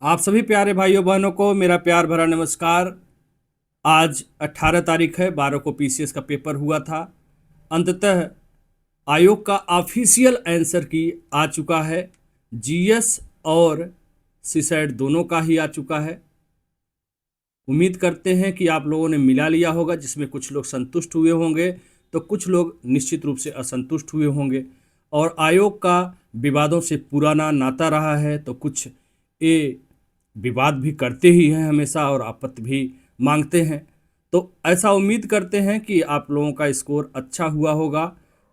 आप सभी प्यारे भाइयों बहनों को मेरा प्यार भरा नमस्कार। आज 18 तारीख है, 12 को पीसीएस का पेपर हुआ था। अंततः आयोग का ऑफिशियल आंसर की आ चुका है। जीएस और सीसैट दोनों का ही आ चुका है। उम्मीद करते हैं कि आप लोगों ने मिला लिया होगा, जिसमें कुछ लोग संतुष्ट हुए होंगे तो कुछ लोग निश्चित रूप से असंतुष्ट हुए होंगे। और आयोग का विवादों से पुराना नाता रहा है, तो कुछ ये विवाद भी करते ही हैं हमेशा और आपत्ति भी मांगते हैं। तो ऐसा उम्मीद करते हैं कि आप लोगों का स्कोर अच्छा हुआ होगा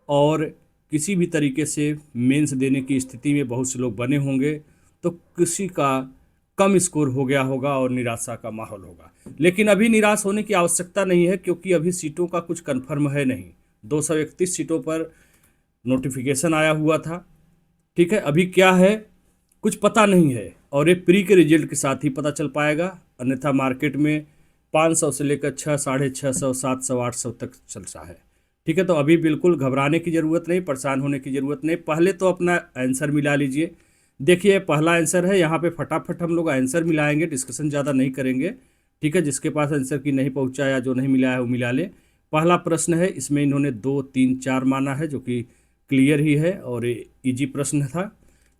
और किसी भी तरीके से मेंस देने की स्थिति में बहुत से लोग बने होंगे, तो किसी का कम स्कोर हो गया होगा और निराशा का माहौल होगा। लेकिन अभी निराश होने की आवश्यकता नहीं है, क्योंकि अभी सीटों का कुछ कन्फर्म है नहीं। 231 सीटों पर नोटिफिकेशन आया हुआ था। ठीक है, अभी क्या है कुछ पता नहीं है, और ये प्री के रिजल्ट के साथ ही पता चल पाएगा। अन्यथा मार्केट में 500 से लेकर 600, 650, 700, 800 तक चल रहा है। ठीक है, तो अभी बिल्कुल घबराने की ज़रूरत नहीं, परेशान होने की ज़रूरत नहीं। पहले तो अपना आंसर मिला लीजिए। देखिए, पहला आंसर है, यहाँ पे फटाफट हम लोग आंसर मिलाएंगे, डिस्कशन ज़्यादा नहीं करेंगे। ठीक है, जिसके पास आंसर की नहीं पहुँचा या जो नहीं मिला है वो मिला ले। पहला प्रश्न है, इसमें इन्होंने 2, 3, 4 माना है, जो कि क्लियर ही है और इजी प्रश्न था।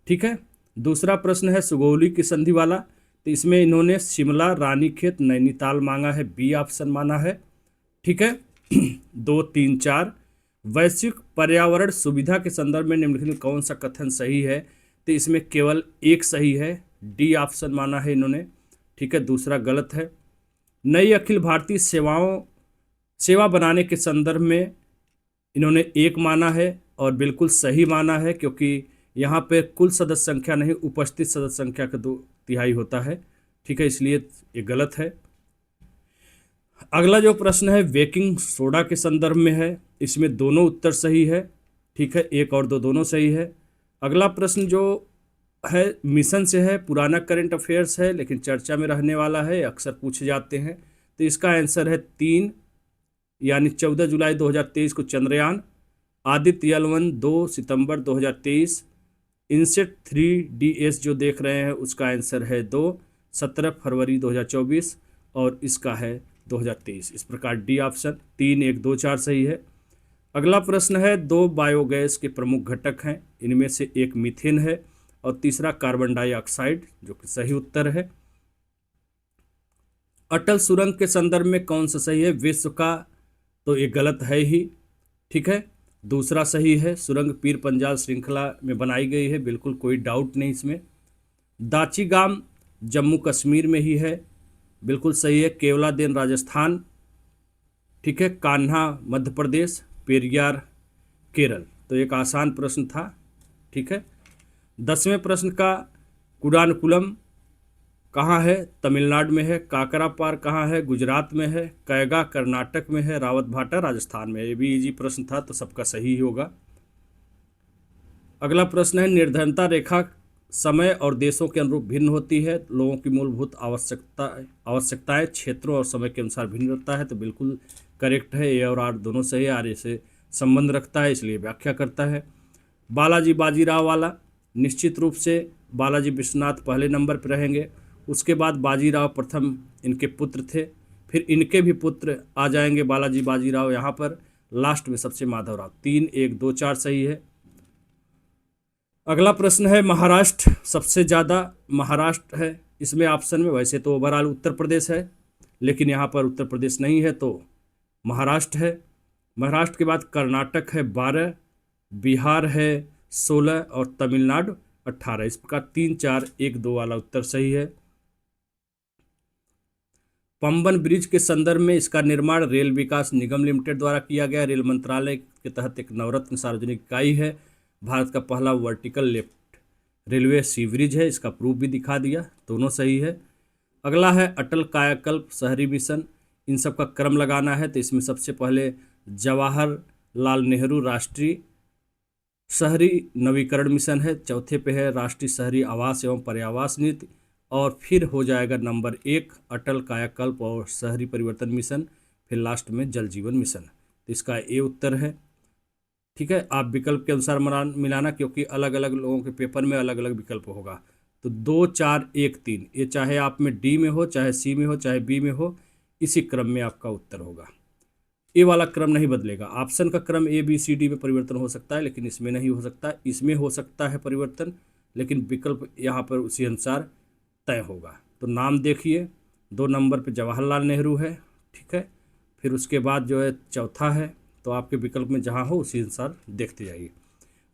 ठीक है, दूसरा प्रश्न है सुगौली की संधि वाला, तो इसमें इन्होंने शिमला, रानीखेत, नैनीताल मांगा है, बी ऑप्शन माना है। ठीक है 2, 3, 4 वैश्विक पर्यावरण सुविधा के संदर्भ में निम्नलिखित में कौन सा कथन सही है, तो इसमें केवल एक सही है, डी ऑप्शन माना है इन्होंने। ठीक है, दूसरा गलत है। नई अखिल भारतीय सेवा बनाने के संदर्भ में इन्होंने एक माना है और बिल्कुल सही माना है, क्योंकि यहाँ पे कुल सदस्य संख्या नहीं, उपस्थित सदस्य संख्या का 2/3 होता है। ठीक है, इसलिए ये गलत है। अगला जो प्रश्न है बेकिंग सोडा के संदर्भ में है, इसमें दोनों उत्तर सही है। ठीक है, एक और दो दोनों सही है। अगला प्रश्न जो है मिशन से है, पुराना करंट अफेयर्स है लेकिन चर्चा में रहने वाला है, अक्सर पूछे जाते हैं। तो इसका आंसर है 3, यानी 14 जुलाई 2023 को चंद्रयान, आदित्य L1 2 सितंबर 2023, इनसेट 3DS जो देख रहे हैं उसका आंसर है 2, 17 फरवरी 2024, और इसका है 2023। इस प्रकार डी ऑप्शन 3, 1, 2, 4 सही है। अगला प्रश्न है, 2 बायोगैस के प्रमुख घटक हैं, इनमें से एक मीथेन है और तीसरा कार्बन डाइऑक्साइड, जो कि सही उत्तर है। अटल सुरंग के संदर्भ में कौन सा सही है, विश्व का, तो ये गलत है ही। ठीक है, दूसरा सही है, सुरंग पीर पंजाल श्रृंखला में बनाई गई है, बिल्कुल कोई डाउट नहीं इसमें। दाचीगाम जम्मू कश्मीर में ही है, बिल्कुल सही है। केवलादेन राजस्थान। ठीक है, कान्हा मध्य प्रदेश, पेरियार केरल। तो एक आसान प्रश्न था। ठीक है, 10वें प्रश्न का, कुडानकुलम कहाँ है, तमिलनाडु में है। काकरापार कहाँ है, गुजरात में है। कैगा कर्नाटक में है। रावतभाटा राजस्थान में है। ये भी इजी प्रश्न था, तो सबका सही ही होगा। अगला प्रश्न है, निर्धनता रेखा समय और देशों के अनुरूप भिन्न होती है, लोगों की मूलभूत आवश्यकताएं क्षेत्रों और समय के अनुसार भिन्न रहता है। तो बिल्कुल करेक्ट है, ए और आर दोनों सही है। आर से संबंध रखता है, इसलिए व्याख्या करता है। बालाजी बाजीराव वाला, निश्चित रूप से बालाजी विश्वनाथ पहले नंबर पर रहेंगे, उसके बाद बाजीराव प्रथम इनके पुत्र थे, फिर इनके भी पुत्र आ जाएंगे बालाजी बाजीराव यहाँ पर, लास्ट में सबसे माधवराव। 3, 1, 2, 4 सही है। अगला प्रश्न है, महाराष्ट्र सबसे ज़्यादा महाराष्ट्र है इसमें ऑप्शन में, वैसे तो ओवरऑल उत्तर प्रदेश है, लेकिन यहाँ पर उत्तर प्रदेश नहीं है तो महाराष्ट्र है। महाराष्ट्र के बाद कर्नाटक है 12, बिहार है 16 और तमिलनाडु 18। इस प्रकार 3, 4, 1, 2 वाला उत्तर सही है। पंबन ब्रिज के संदर्भ में इसका निर्माण रेल विकास निगम लिमिटेड द्वारा किया गया। रेल मंत्रालय के तहत एक नवरत्न सार्वजनिक इकाई है। भारत का पहला वर्टिकल लिफ्ट रेलवे सीवरेज है, इसका प्रूफ भी दिखा दिया, दोनों सही है। अगला है अटल कायाकल्प शहरी मिशन, इन सब का क्रम लगाना है। तो इसमें सबसे पहले जवाहरलाल नेहरू राष्ट्रीय शहरी नवीकरण मिशन है, चौथे पे है राष्ट्रीय शहरी आवास एवं पर्यावास नीति, और फिर हो जाएगा नंबर 1 अटल कायाकल्प और शहरी परिवर्तन मिशन, फिर लास्ट में जल जीवन मिशन। तो इसका ए उत्तर है। ठीक है, आप विकल्प के अनुसार मिलाना, क्योंकि अलग अलग लोगों के पेपर में अलग अलग विकल्प होगा। तो तो 2 4 1 3, ये चाहे आप में डी में हो, चाहे सी में हो, चाहे बी में हो, इसी क्रम में आपका उत्तर होगा। ये वाला क्रम नहीं बदलेगा। ऑप्शन का क्रम ए बी सी डी में परिवर्तन हो सकता है, लेकिन इसमें नहीं हो सकता। इसमें हो सकता है परिवर्तन, लेकिन विकल्प यहाँ पर उसी अनुसार तय होगा। तो नाम देखिए, 2 नंबर पे जवाहरलाल नेहरू है, ठीक है। फिर उसके बाद जो है चौथा है, तो आपके विकल्प में जहाँ हो उसी अनुसार देखते जाइए।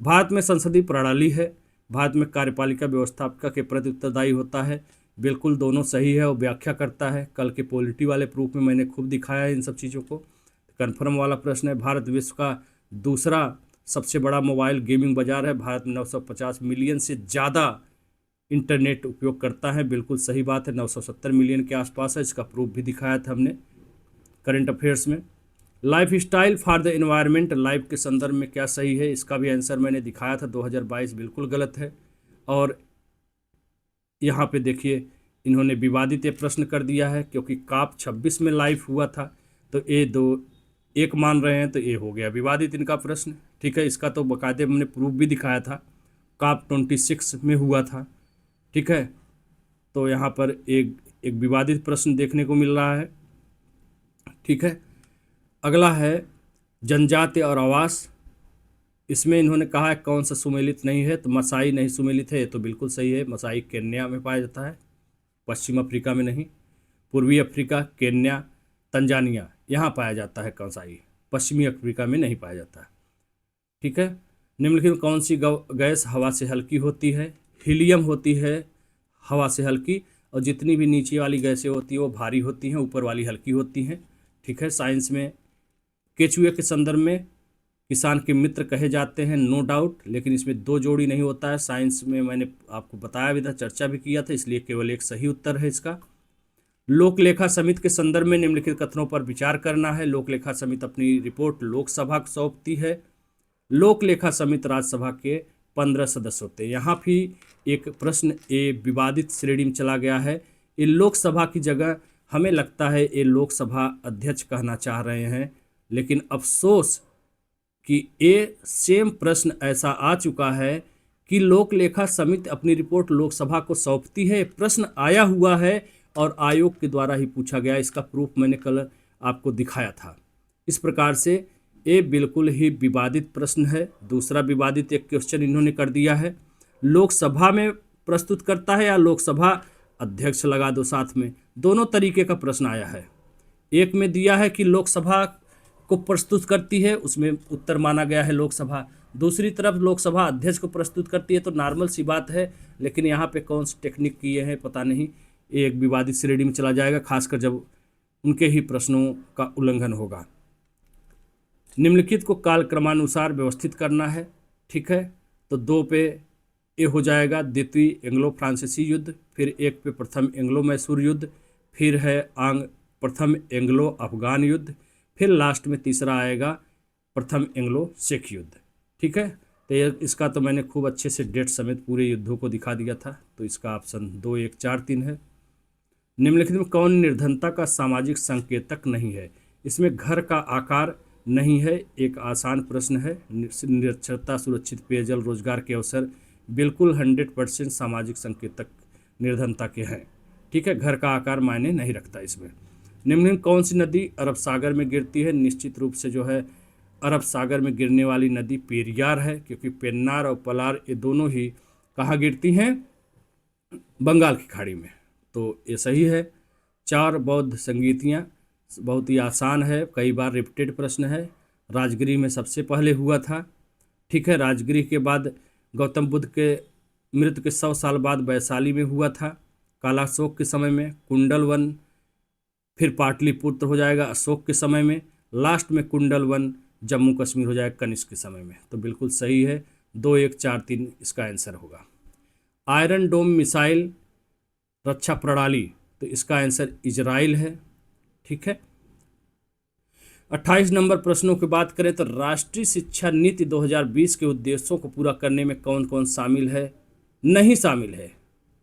भारत में संसदीय प्रणाली है, भारत में कार्यपालिका व्यवस्थापिका के प्रति उत्तरदायी होता है। बिल्कुल दोनों सही है और व्याख्या करता है। कल के पॉलिटी वाले प्रूफ में मैंने खूब दिखाया है इन सब चीज़ों को। कन्फर्म वाला प्रश्न है, भारत विश्व का दूसरा सबसे बड़ा मोबाइल गेमिंग बाजार है। भारत में 950 मिलियन से ज़्यादा इंटरनेट उपयोग करता है। बिल्कुल सही बात है, 970 मिलियन के आसपास है। इसका प्रूफ भी दिखाया था हमने करंट अफेयर्स में। Life style for the environment, life के संदर्भ में क्या सही है, इसका भी आंसर मैंने दिखाया था 2022, बिल्कुल गलत है। और यहाँ पे देखिए इन्होंने विवादित प्रश्न कर दिया है, क्योंकि काप 26 में लाइफ हुआ था, तो ए 1 मान रहे हैं, तो ये हो गया विवादित इनका प्रश्न, ठीक है। इसका तो बाकायदे हमने प्रूफ भी दिखाया था, काप 26 में हुआ था, ठीक है। तो यहाँ पर एक विवादित प्रश्न देखने को मिल रहा है, ठीक है। अगला है जनजाति और आवास। इसमें इन्होंने कहा है कौन सा सुमेलित नहीं है, तो मसाई नहीं सुमेलित है, ये तो बिल्कुल सही है। मसाई केन्या में पाया जाता है, पश्चिम अफ्रीका में नहीं। पूर्वी अफ्रीका, केन्या, तंजानिया, यहाँ पाया जाता है मसाई, पश्चिमी अफ्रीका में नहीं पाया जाता है, ठीक है। निम्नलिखित में कौन सी गैस हवा से हल्की होती है? हीलियम होती है हवा से हल्की, और जितनी भी नीचे वाली गैसें होती हैं वो भारी होती हैं, ऊपर वाली हल्की होती हैं, ठीक है। साइंस में केचुए के संदर्भ में किसान के मित्र कहे जाते हैं, नो डाउट, लेकिन इसमें 2 जोड़ी नहीं होता है। साइंस में मैंने आपको बताया भी था, चर्चा भी किया था, इसलिए केवल एक सही उत्तर है इसका। लोक लेखा समिति के संदर्भ में निम्नलिखित कथनों पर विचार करना है। लोक लेखा समिति अपनी रिपोर्ट लोकसभा को सौंपती है। लोक लेखा समिति राज्यसभा के 15 सदस्य होते हैं। यहाँ भी एक प्रश्न ये विवादित श्रेणी में चला गया है। ये लोकसभा की जगह हमें लगता है ये लोकसभा अध्यक्ष कहना चाह रहे हैं, लेकिन अफसोस कि ये सेम प्रश्न ऐसा आ चुका है कि लोक लेखा समिति अपनी रिपोर्ट लोकसभा को सौंपती है। प्रश्न आया हुआ है और आयोग के द्वारा ही पूछा गया। इसका प्रूफ मैंने कल आपको दिखाया था। इस प्रकार से ये बिल्कुल ही विवादित प्रश्न है। दूसरा विवादित एक क्वेश्चन इन्होंने कर दिया है, लोकसभा में प्रस्तुत करता है या लोकसभा अध्यक्ष लगा दो साथ में, दोनों तरीके का प्रश्न आया है। एक में दिया है कि लोकसभा को प्रस्तुत करती है, उसमें उत्तर माना गया है लोकसभा। दूसरी तरफ लोकसभा अध्यक्ष को प्रस्तुत करती है, तो नॉर्मल सी बात है, लेकिन यहाँ पे कौन सी टेक्निक किए हैं पता नहीं। ये एक विवादित श्रेणी में चला जाएगा, खासकर जब उनके ही प्रश्नों का उल्लंघन होगा। निम्नलिखित को कालक्रमानुसार व्यवस्थित करना है, ठीक है। तो 2 पे ये हो जाएगा द्वितीय एंग्लो फ्रांसीसी युद्ध, फिर 1 पे प्रथम एंग्लो मैसूर युद्ध, फिर है प्रथम एंग्लो अफगान युद्ध, फिर लास्ट में तीसरा आएगा प्रथम एंग्लो सिख युद्ध, ठीक है। तो इसका तो मैंने खूब अच्छे से डेट समेत पूरे युद्धों को दिखा दिया था। तो इसका ऑप्शन 2 1 4 3 है। निम्नलिखित में कौन निर्धनता का सामाजिक संकेतक नहीं है? इसमें घर का आकार नहीं है, एक आसान प्रश्न है। निरक्षरता, सुरक्षित पेयजल, रोजगार के अवसर, बिल्कुल 100% सामाजिक संकेतक निर्धनता के हैं, ठीक है। घर का आकार मायने नहीं रखता इसमें। निम्न कौन सी नदी अरब सागर में गिरती है? निश्चित रूप से जो है अरब सागर में गिरने वाली नदी पेरियार है, क्योंकि पेन्नार और पलार ये दोनों ही कहाँ गिरती हैं? बंगाल की खाड़ी में। तो ये सही है। 4 बौद्ध संगीतियाँ, बहुत ही आसान है, कई बार रिपीटेड प्रश्न है। राजगिरी में सबसे पहले हुआ था, ठीक है। राजगिरी के बाद गौतम बुद्ध के मृत्यु के 100 साल बाद वैशाली में हुआ था, कालाशोक के समय में। कुंडलवन फिर पाटलिपुत्र हो जाएगा अशोक के समय में। लास्ट में कुंडलवन जम्मू कश्मीर हो जाएगा कनिष्क के समय में। तो बिल्कुल सही है, 2 1 4 3 इसका आंसर होगा। आयरन डोम मिसाइल रक्षा प्रणाली, तो इसका आंसर इजराइल है, ठीक है। 28 नंबर प्रश्नों की बात करें तो राष्ट्रीय शिक्षा नीति 2020 के उद्देश्यों को पूरा करने में कौन कौन शामिल है? नहीं शामिल है।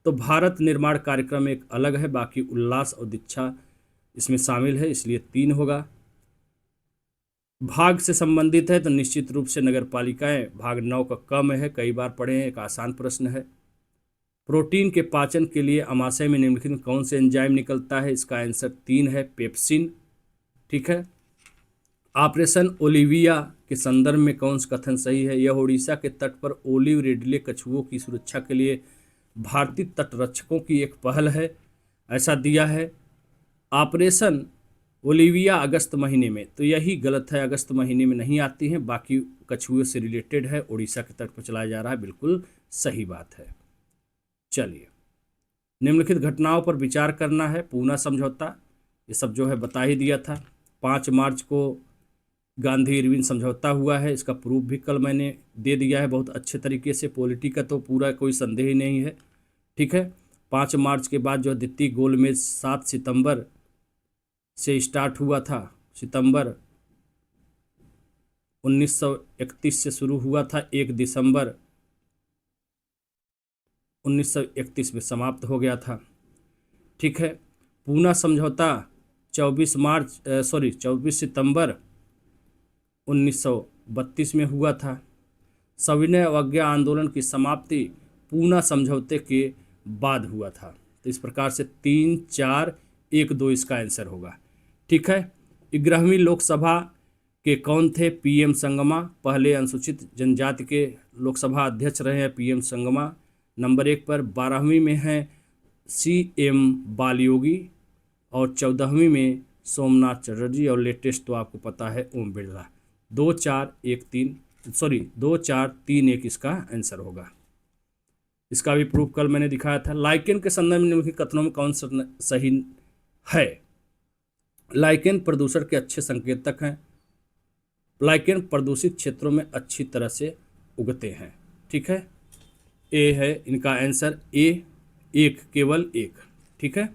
तो भारत निर्माण कार्यक्रम एक अलग है, बाकी उल्लास और दीक्षा इसमें शामिल है, इसलिए 3 होगा। भाग से संबंधित है तो निश्चित रूप से नगर पालिकाएँ, भाग 9 का कम है, कई बार पढ़े हैं, एक आसान प्रश्न है। प्रोटीन के पाचन के लिए अमाशय में निम्नलिखित में कौन से एंजाइम निकलता है? इसका आंसर 3 है, पेप्सिन। ठीक है। ऑपरेशन ओलिविया के संदर्भ में कौन सा कथन सही है? यह ओडिशा के तट पर ओलिव रिडले कछुओं की सुरक्षा के लिए भारतीय तटरक्षकों की एक पहल है, ऐसा दिया है। ऑपरेशन ओलिविया अगस्त महीने में, तो यही गलत है, अगस्त महीने में नहीं आती हैं, बाकी कछुए से रिलेटेड है, उड़ीसा के तट पर चलाया जा रहा है, बिल्कुल सही बात है। चलिए, निम्नलिखित घटनाओं पर विचार करना है। पूना समझौता, ये सब जो है बता ही दिया था। 5 मार्च को गांधी इरविन समझौता हुआ है, इसका प्रूफ भी कल मैंने दे दिया है बहुत अच्छे तरीके से। पॉलिटी का तो पूरा कोई संदेह ही नहीं है। ठीक है। 5 मार्च के बाद जो द्वितीय गोलमेज 7 सितंबर से स्टार्ट हुआ था, सितंबर 1931 से शुरू हुआ था, 1 दिसंबर 1931 में समाप्त हो गया था। ठीक है। पूना समझौता 24 सितंबर 1932 में हुआ था। सविनय अवज्ञा आंदोलन की समाप्ति पूना समझौते के बाद हुआ था। तो इस प्रकार से 3, 4, 1, 2 इसका आंसर होगा। ठीक है। 11वीं लोकसभा के कौन थे? PM संगमा, पहले अनुसूचित जनजाति के लोकसभा अध्यक्ष रहे हैं PM संगमा। नंबर 1 पर 12वीं में है CM बालयोगी और 14वीं में सोमनाथ चटर्जी और लेटेस्ट तो आपको पता है ओम बिरला। 2, 4, 3, 1 इसका आंसर होगा। इसका भी प्रूफ कल मैंने दिखाया था। लाइकेन के संदर्भ में निम्नलिखित कथनों में कौन सा सही है? लाइकेन प्रदूषण के अच्छे संकेतक हैं। लाइकेन प्रदूषित क्षेत्रों में अच्छी तरह से उगते हैं। ठीक है। ए है इनका आंसर, ए, एक, केवल एक। ठीक है।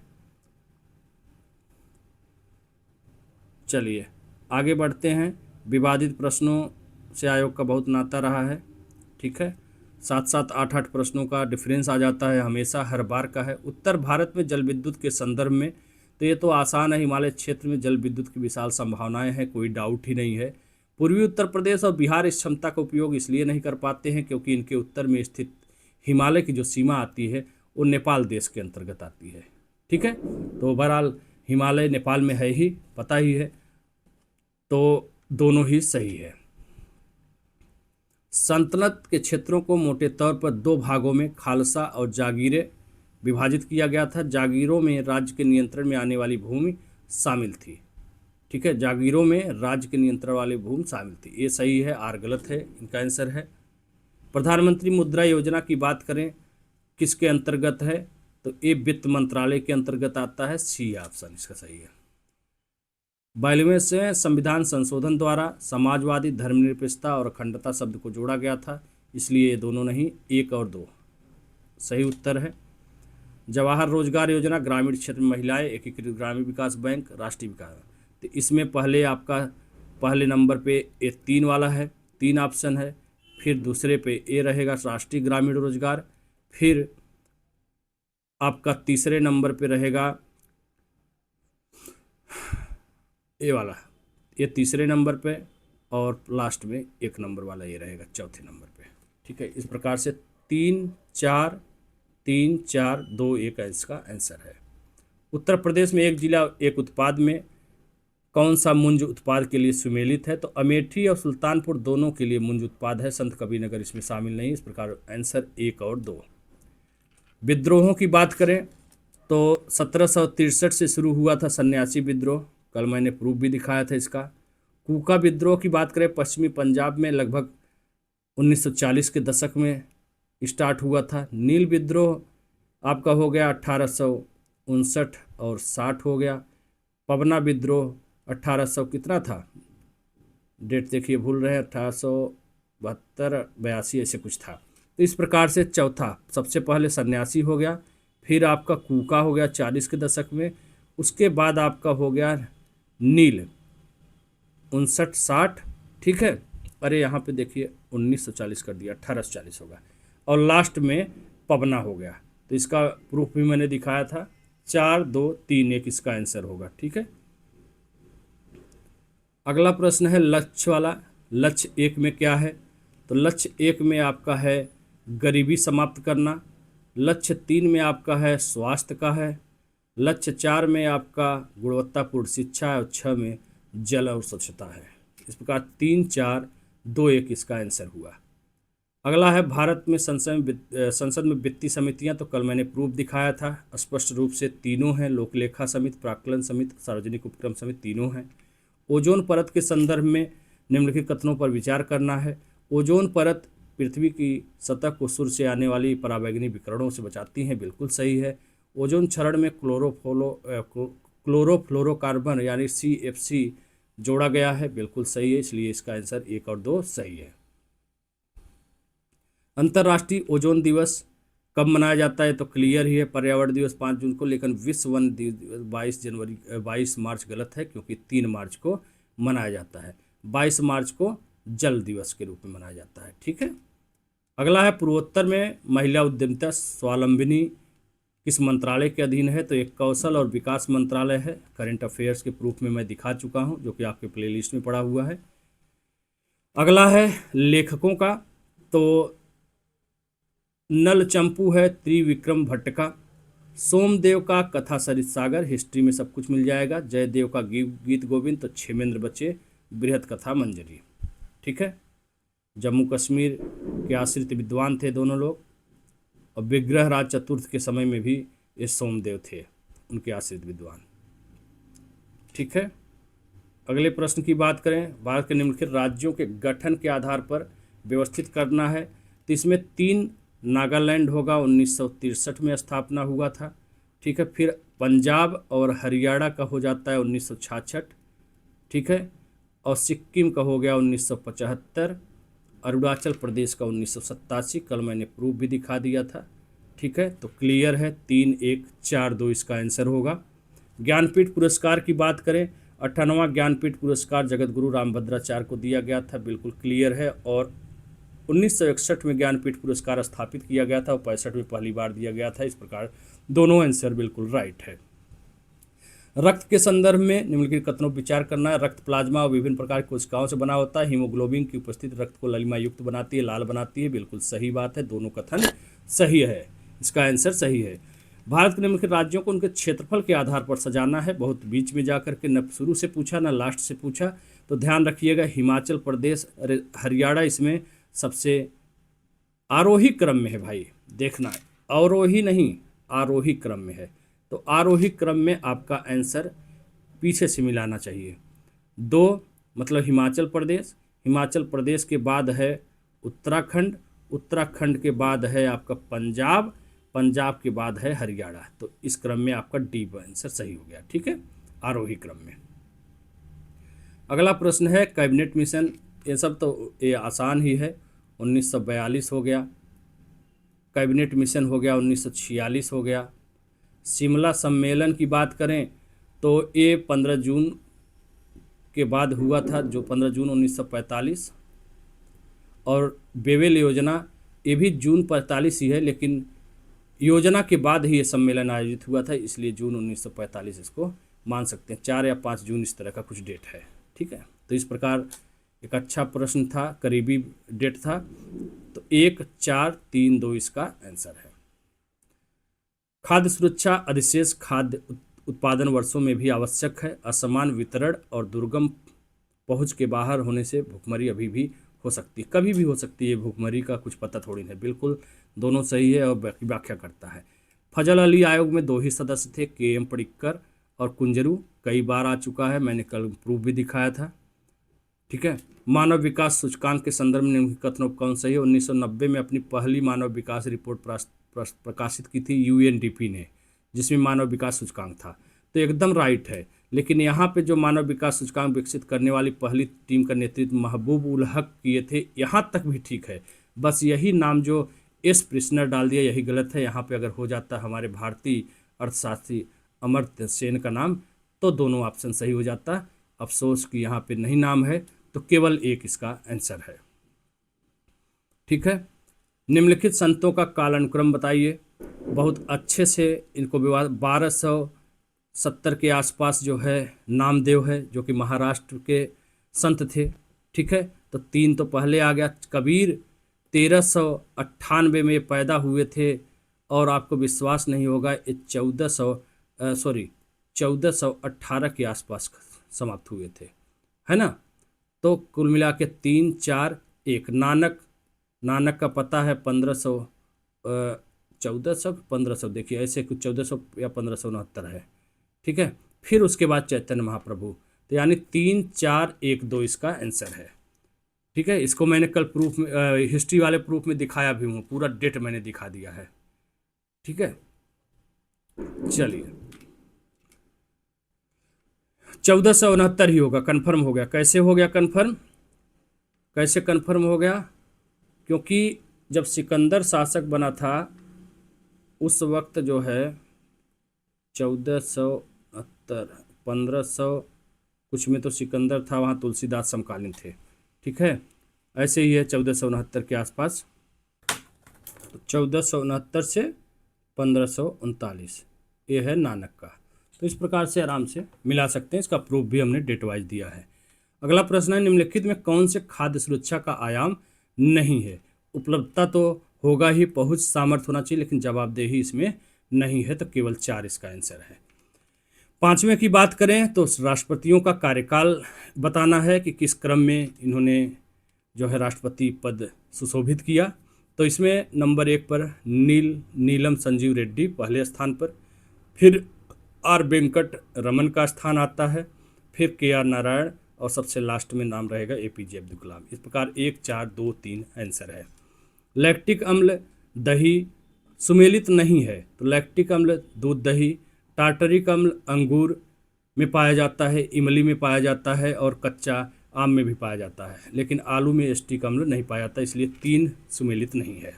चलिए आगे बढ़ते हैं। विवादित प्रश्नों से आयोग का बहुत नाता रहा है। ठीक है। 7-7, 8-8 प्रश्नों का डिफरेंस आ जाता है हमेशा, हर बार का है। उत्तर भारत में जल विद्युत के संदर्भ में तो ये तो आसान है, हिमालय क्षेत्र में जल विद्युत की विशाल संभावनाएं हैं, कोई डाउट ही नहीं है। पूर्वी उत्तर प्रदेश और बिहार इस क्षमता का उपयोग इसलिए नहीं कर पाते हैं क्योंकि इनके उत्तर में स्थित हिमालय की जो सीमा आती है वो नेपाल देश के अंतर्गत आती है। ठीक है। तो बहरहाल हिमालय नेपाल में है ही, पता ही है, तो दोनों ही सही है। सल्तनत के क्षेत्रों को मोटे तौर पर 2 भागों में खालसा और जागीरें विभाजित किया गया था। जागीरों में राज्य के नियंत्रण में आने वाली भूमि शामिल थी। ठीक है। जागीरों में राज्य के नियंत्रण वाली भूमि शामिल थी, ये सही है, आर गलत है, इनका आंसर है। प्रधानमंत्री मुद्रा योजना की बात करें किसके अंतर्गत है? तो ये वित्त मंत्रालय के अंतर्गत आता है, सी ऑप्शन इसका सही है। 92वें से संविधान संशोधन द्वारा समाजवादी, धर्मनिरपेक्षता और अखंडता शब्द को जोड़ा गया था, इसलिए ये दोनों नहीं, 1 और 2 सही उत्तर है। जवाहर रोजगार योजना ग्रामीण क्षेत्र में महिलाएं, एकीकृत ग्रामीण विकास बैंक, राष्ट्रीय विकास, तो इसमें पहले नंबर पे ये 3 वाला है, 3 ऑप्शन है। फिर दूसरे पे ए रहेगा राष्ट्रीय ग्रामीण रोजगार, फिर आपका तीसरे नंबर पे रहेगा ए वाला, ये तीसरे नंबर पे, और लास्ट में 1 नंबर वाला ये रहेगा चौथे नंबर पे। ठीक है। इस प्रकार से 3, 4, 3, 4, 2, 1 इसका आंसर है। उत्तर प्रदेश में एक जिला एक उत्पाद में कौन सा मुंज उत्पाद के लिए सुमेलित है? तो अमेठी और सुल्तानपुर दोनों के लिए मुंज उत्पाद है, संत कबीरनगर इसमें शामिल नहीं। इस प्रकार आंसर 1 और 2। विद्रोहों की बात करें तो 1763 से शुरू हुआ था सन्यासी विद्रोह, कल मैंने प्रूफ भी दिखाया था इसका। कूका विद्रोह की बात करें पश्चिमी पंजाब में लगभग 1940 के दशक में स्टार्ट हुआ था। नील विद्रोह आपका हो गया 1859 और 60 हो गया। पवना विद्रोह 1800 कितना था, डेट देखिए भूल रहे हैं, 1872, 82 ऐसे कुछ था। तो इस प्रकार से चौथा सबसे पहले सन्यासी हो गया, फिर आपका कूका हो गया 40 के दशक में, उसके बाद आपका हो गया नील 59, 60। ठीक है। अरे यहाँ पे देखिए 1940 कर दिया, 1840 होगा, और लास्ट में पवना हो गया। तो इसका प्रूफ भी मैंने दिखाया था। 4, 2, 3, 1 इसका आंसर होगा। ठीक है। अगला प्रश्न है लक्ष्य वाला। लक्ष्य 1 में क्या है? तो लक्ष्य 1 में आपका है गरीबी समाप्त करना। लक्ष्य 3 में आपका है स्वास्थ्य का है, लक्ष्य 4 में आपका गुणवत्तापूर्ण शिक्षा है और 6 में जल और स्वच्छता है। इस प्रकार 3, 4, 2, 1 इसका आंसर हुआ। अगला है भारत में संसद में वित्तीय समितियां, तो कल मैंने प्रूफ दिखाया था स्पष्ट रूप से तीनों हैं, लोकलेखा समिति, प्राक्कलन समिति, सार्वजनिक उपक्रम समिति, तीनों हैं। ओजोन परत के संदर्भ में निम्नलिखित कथनों पर विचार करना है। ओजोन परत पृथ्वी की सतह को सूर्य से आने वाली पराबैंगनी विकिरणों से बचाती हैं, बिल्कुल सही है। ओजोन क्षरण में क्लोरोफ्लोरोकार्बन यानी CFC जोड़ा गया है, बिल्कुल सही है, इसलिए इसका आंसर 1 और 2 सही है। अंतर्राष्ट्रीय ओजोन दिवस कब मनाया जाता है, तो क्लियर ही है, पर्यावरण दिवस 5 जून को, लेकिन विश्व वन दिवस 22 मार्च गलत है, क्योंकि 3 मार्च को मनाया जाता है। 22 मार्च को जल दिवस के रूप में मनाया जाता है, ठीक है। अगला है पूर्वोत्तर में महिला उद्यमिता स्वावलंबिनी किस मंत्रालय के अधीन है, तो एक कौशल और विकास मंत्रालय है। करंट अफेयर्स के प्रूफ में मैं दिखा चुका हूं, जो कि आपके प्लेलिस्ट में पड़ा हुआ है। अगला है लेखकों का, तो नल चंपू है त्रिविक्रम भट्ट का, सोमदेव का कथा सरित सागर, हिस्ट्री में सब कुछ मिल जाएगा, जयदेव का गीत गोविंद, तो क्षेमेंद्र बच्चे बृहत कथा मंजरी, ठीक है। जम्मू कश्मीर के आश्रित विद्वान थे दोनों लोग, और विग्रह राज चतुर्थ के समय में भी ये सोमदेव थे उनके आश्रित विद्वान, ठीक है। अगले प्रश्न की बात करें, भारत के निम्नलिखित राज्यों के गठन के आधार पर व्यवस्थित करना है, तो इसमें 3 नागालैंड होगा, 1963 में स्थापना हुआ था, ठीक है। फिर पंजाब और हरियाणा का हो जाता है 1966, ठीक है। और सिक्किम का हो गया 1975, अरुणाचल प्रदेश का 1987, कल मैंने प्रूफ भी दिखा दिया था, ठीक है। तो क्लियर है, 3, 1, 4, 2 इसका आंसर होगा। ज्ञानपीठ पुरस्कार की बात करें, 58वां ज्ञानपीठ पुरस्कार जगत गुरु रामभद्राचार्य को दिया गया था, बिल्कुल क्लियर है। और 1961 में ज्ञानपीठ पुरस्कार स्थापित किया गया था और 65 में पहली बार दिया गया था। इस प्रकार दोनों आंसर बिल्कुल राइट है। रक्त के संदर्भ में निम्नलिखित कथनों पर विचार करना है। रक्त प्लाज्मा और विभिन्न प्रकार की कोशिकाओं से बना होता है। हीमोग्लोबिन की उपस्थिति रक्त को ललिमा युक्त बनाती है, लाल बनाती है, बिल्कुल सही बात है, दोनों कथन सही है, इसका आंसर सही है। भारत के निम्नलिखित राज्यों को उनके क्षेत्रफल के आधार पर सजाना है, बहुत बीच में जाकर के न शुरू से पूछा न लास्ट से पूछा, तो ध्यान रखिएगा हिमाचल प्रदेश, हरियाणा इसमें सबसे आरोही क्रम में है भाई, देखना है, अवरोही नहीं आरोही क्रम में है, तो आरोही क्रम में आपका आंसर पीछे से मिलाना चाहिए। 2 मतलब हिमाचल प्रदेश, हिमाचल प्रदेश के बाद है उत्तराखंड, उत्तराखंड के बाद है आपका पंजाब, पंजाब के बाद है हरियाणा, तो इस क्रम में आपका डी आंसर सही हो गया, ठीक है, आरोही क्रम में। अगला प्रश्न है कैबिनेट मिशन, ये सब तो ये आसान ही है, 1942 हो गया, कैबिनेट मिशन हो गया 1946 हो गया। शिमला सम्मेलन की बात करें तो ये 15 जून के बाद हुआ था, जो 15 जून 1945, और बेवेल योजना ये भी जून 45 ही है, लेकिन योजना के बाद ही ये सम्मेलन आयोजित हुआ था, इसलिए जून 1945 इसको मान सकते हैं, 4 या 5 जून इस तरह का कुछ डेट है, ठीक है। तो इस प्रकार एक अच्छा प्रश्न था, करीबी डेट था, तो 1, 4, 3, 2 इसका आंसर है। खाद्य सुरक्षा अधिशेष खाद्य उत्पादन वर्षों में भी आवश्यक है। असमान वितरण और दुर्गम पहुंच के बाहर होने से भुखमरी अभी भी हो सकती है, कभी भी हो सकती है, भुखमरी का कुछ पता थोड़ी है, बिल्कुल दोनों सही है और व्याख्या करता है। फजल अली आयोग में 2 ही सदस्य थे, KM पडिक्कर और कुंजरू, कई बार आ चुका है, मैंने कल प्रूफ भी दिखाया था, ठीक है। मानव विकास सूचकांक के संदर्भ में निम्नलिखित कथनों कौन सही है। 1990 में अपनी पहली मानव विकास रिपोर्ट प्रकाशित की थी UNDP ने, जिसमें मानव विकास सूचकांक था, तो एकदम राइट है। लेकिन यहाँ पे जो मानव विकास सूचकांक विकसित करने वाली पहली टीम का नेतृत्व महबूब उल हक किए थे, यहाँ तक भी ठीक है, बस यही नाम जो S प्रिश्नर डाल दिया यही गलत है। यहाँ पे अगर हो जाता हमारे भारतीय अर्थशास्त्री अमर्त्य सेन का नाम, तो दोनों ऑप्शन सही हो जाता। अफसोस कि यहाँ पे नहीं नाम है, तो केवल 1 इसका आंसर है, ठीक है। निम्नलिखित संतों का कालानुक्रम बताइए। बहुत अच्छे से इनको विवाद 1270 के आसपास जो है नामदेव है, जो कि महाराष्ट्र के संत थे, ठीक है। तो 3 तो पहले आ गया। कबीर 1398 में पैदा हुए थे और आपको विश्वास नहीं होगा, ये 1418 के आसपास समाप्त हुए थे, है ना। तो कुल मिला के 3 4 1। नानक का पता है 1400 देखिए ऐसे कुछ 1400 या 1569 है, ठीक है। फिर उसके बाद चैतन्य महाप्रभु, तो यानी 3 4 1 2 इसका आंसर है, ठीक है। इसको मैंने कल प्रूफ में हिस्ट्री वाले प्रूफ में दिखाया भी हूँ, पूरा डेट मैंने दिखा दिया है, ठीक है। चलिए 1469 ही होगा, कंफर्म हो गया। कैसे हो गया कंफर्म, कैसे कंफर्म हो गया? क्योंकि जब सिकंदर शासक बना था उस वक्त जो है 1470 1500 कुछ में तो सिकंदर था, वहाँ तुलसीदास समकालीन थे, ठीक है। ऐसे ही है 1469 के आसपास, 1469 से 1539 ये है नानक का। तो इस प्रकार से आराम से मिला सकते हैं, इसका प्रूफ भी हमने डेट वाइज दिया है। अगला प्रश्न है, निम्नलिखित में कौन से खाद्य सुरक्षा का आयाम नहीं है? उपलब्धता तो होगा ही, पहुंच सामर्थ्य होना चाहिए, लेकिन जवाबदेही इसमें नहीं है, तो केवल 4 इसका आंसर है। 5वें की बात करें तो राष्ट्रपतियों का कार्यकाल बताना है कि किस क्रम में इन्होंने जो है राष्ट्रपति पद सुशोभित किया। तो इसमें नंबर 1 पर नीलम संजीव रेड्डी पहले स्थान पर, फिर आर वेंकट रमन का स्थान आता है, फिर KR नारायण, और सबसे लास्ट में नाम रहेगा APJ अब्दुल कलाम। इस प्रकार 1 4 2 3 आंसर है। लैक्टिक अम्ल दही सुमेलित नहीं है, तो लैक्टिक अम्ल दूध दही, टार्टरिक अम्ल अंगूर में पाया जाता है, इमली में पाया जाता है, और कच्चा आम में भी पाया जाता है, लेकिन आलू में एस्टिक अम्ल नहीं पाया जाता, इसलिए 3 सुमेलित नहीं है।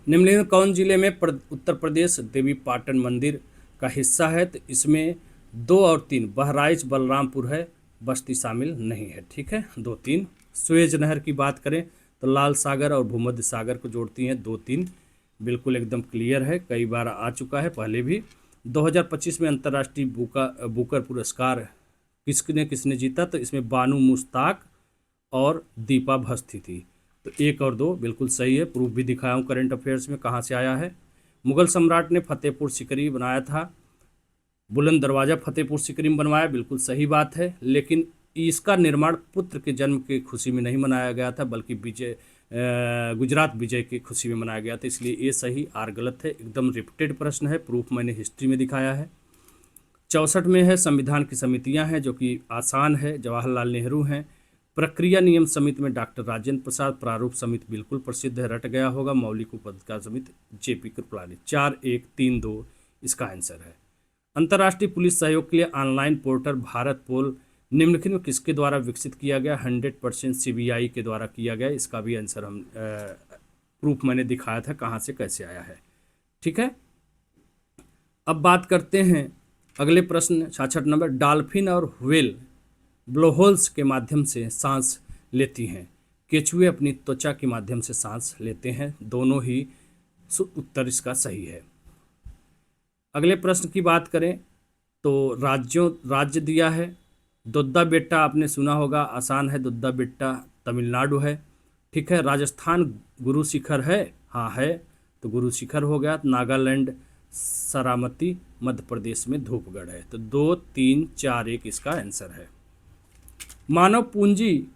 निम्नलिखित कौन जिले में उत्तर प्रदेश देवी पाटन मंदिर का हिस्सा है? तो इसमें 2 और 3 बहराइच बलरामपुर है, बस्ती शामिल नहीं है, ठीक है। 2 3 सुएज नहर की बात करें तो लाल सागर और भूमध्य सागर को जोड़ती हैं, 2 3 बिल्कुल एकदम क्लियर है, कई बार आ चुका है पहले भी। 2025 में अंतर्राष्ट्रीय बुकर पुरस्कार किसने जीता? तो इसमें बानू मुश्ताक और दीपा भस्ती थी। तो 1 और 2 बिल्कुल सही है, प्रूफ भी दिखाया हूँ करंट अफेयर्स में कहाँ से आया है। मुगल सम्राट ने फतेहपुर सिकरी बनाया था, बुलंद दरवाज़ा फतेहपुर सिकरी में बनवाया, बिल्कुल सही बात है, लेकिन इसका निर्माण पुत्र के जन्म की खुशी में नहीं मनाया गया था, बल्कि गुजरात विजय की खुशी में मनाया गया था, इसलिए ये सही, आर गलत है। एकदम रिपीटेड प्रश्न है, प्रूफ मैंने हिस्ट्री में दिखाया है। 64 में है संविधान की समितियां हैं, जो कि आसान है, जवाहरलाल नेहरू हैं। प्रक्रिया नियम समिति में डॉक्टर राजेंद्र प्रसाद, प्रारूप समिति बिल्कुल प्रसिद्ध है, रट गया होगा, मौलिक उपअधिकार समिति JP कृपलानी। 4 1 3 2 इसका आंसर है। अंतर्राष्ट्रीय पुलिस सहयोग के लिए ऑनलाइन पोर्टल भारत पोल निम्नलिखित में किसके द्वारा विकसित किया गया? 100% CBI के द्वारा किया गया, इसका भी आंसर हम प्रूफ मैंने दिखाया था कहाँ से कैसे आया है, ठीक है। अब बात करते हैं अगले प्रश्न 66 नंबर, डॉल्फिन और व्हेल ब्लोहोल्स के माध्यम से सांस लेती हैं, केचुए अपनी त्वचा के माध्यम से सांस लेते हैं, दोनों ही उत्तर इसका सही है। अगले प्रश्न की बात करें तो राज्य दिया है, दोद्दा बेट्टा आपने सुना होगा, आसान है, दोद्दा बेट्टा तमिलनाडु है, ठीक है। राजस्थान गुरु शिखर है, हाँ है, तो गुरु शिखर हो गया। नागालैंड सरामती मध्य प्रदेश में धूपगढ़ है, तो 2 3 4 1 इसका आंसर है। मानव पूंजी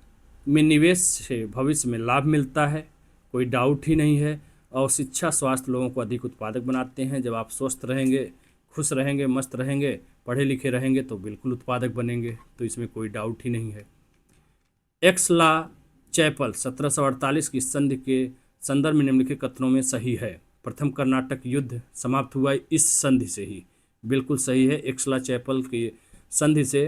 में निवेश से भविष्य में लाभ मिलता है, कोई डाउट ही नहीं है, और शिक्षा स्वास्थ्य लोगों को अधिक उत्पादक बनाते हैं। जब आप स्वस्थ रहेंगे, खुश रहेंगे, मस्त रहेंगे, पढ़े लिखे रहेंगे, तो बिल्कुल उत्पादक बनेंगे, तो इसमें कोई डाउट ही नहीं है। एक्स ला चैपल 1748 की संधि के संदर्भ में निम्नलिखित कथनों में सही है? प्रथम कर्नाटक युद्ध समाप्त हुआ इस संधि से ही, बिल्कुल सही है। एक्स ला चैपल की संधि से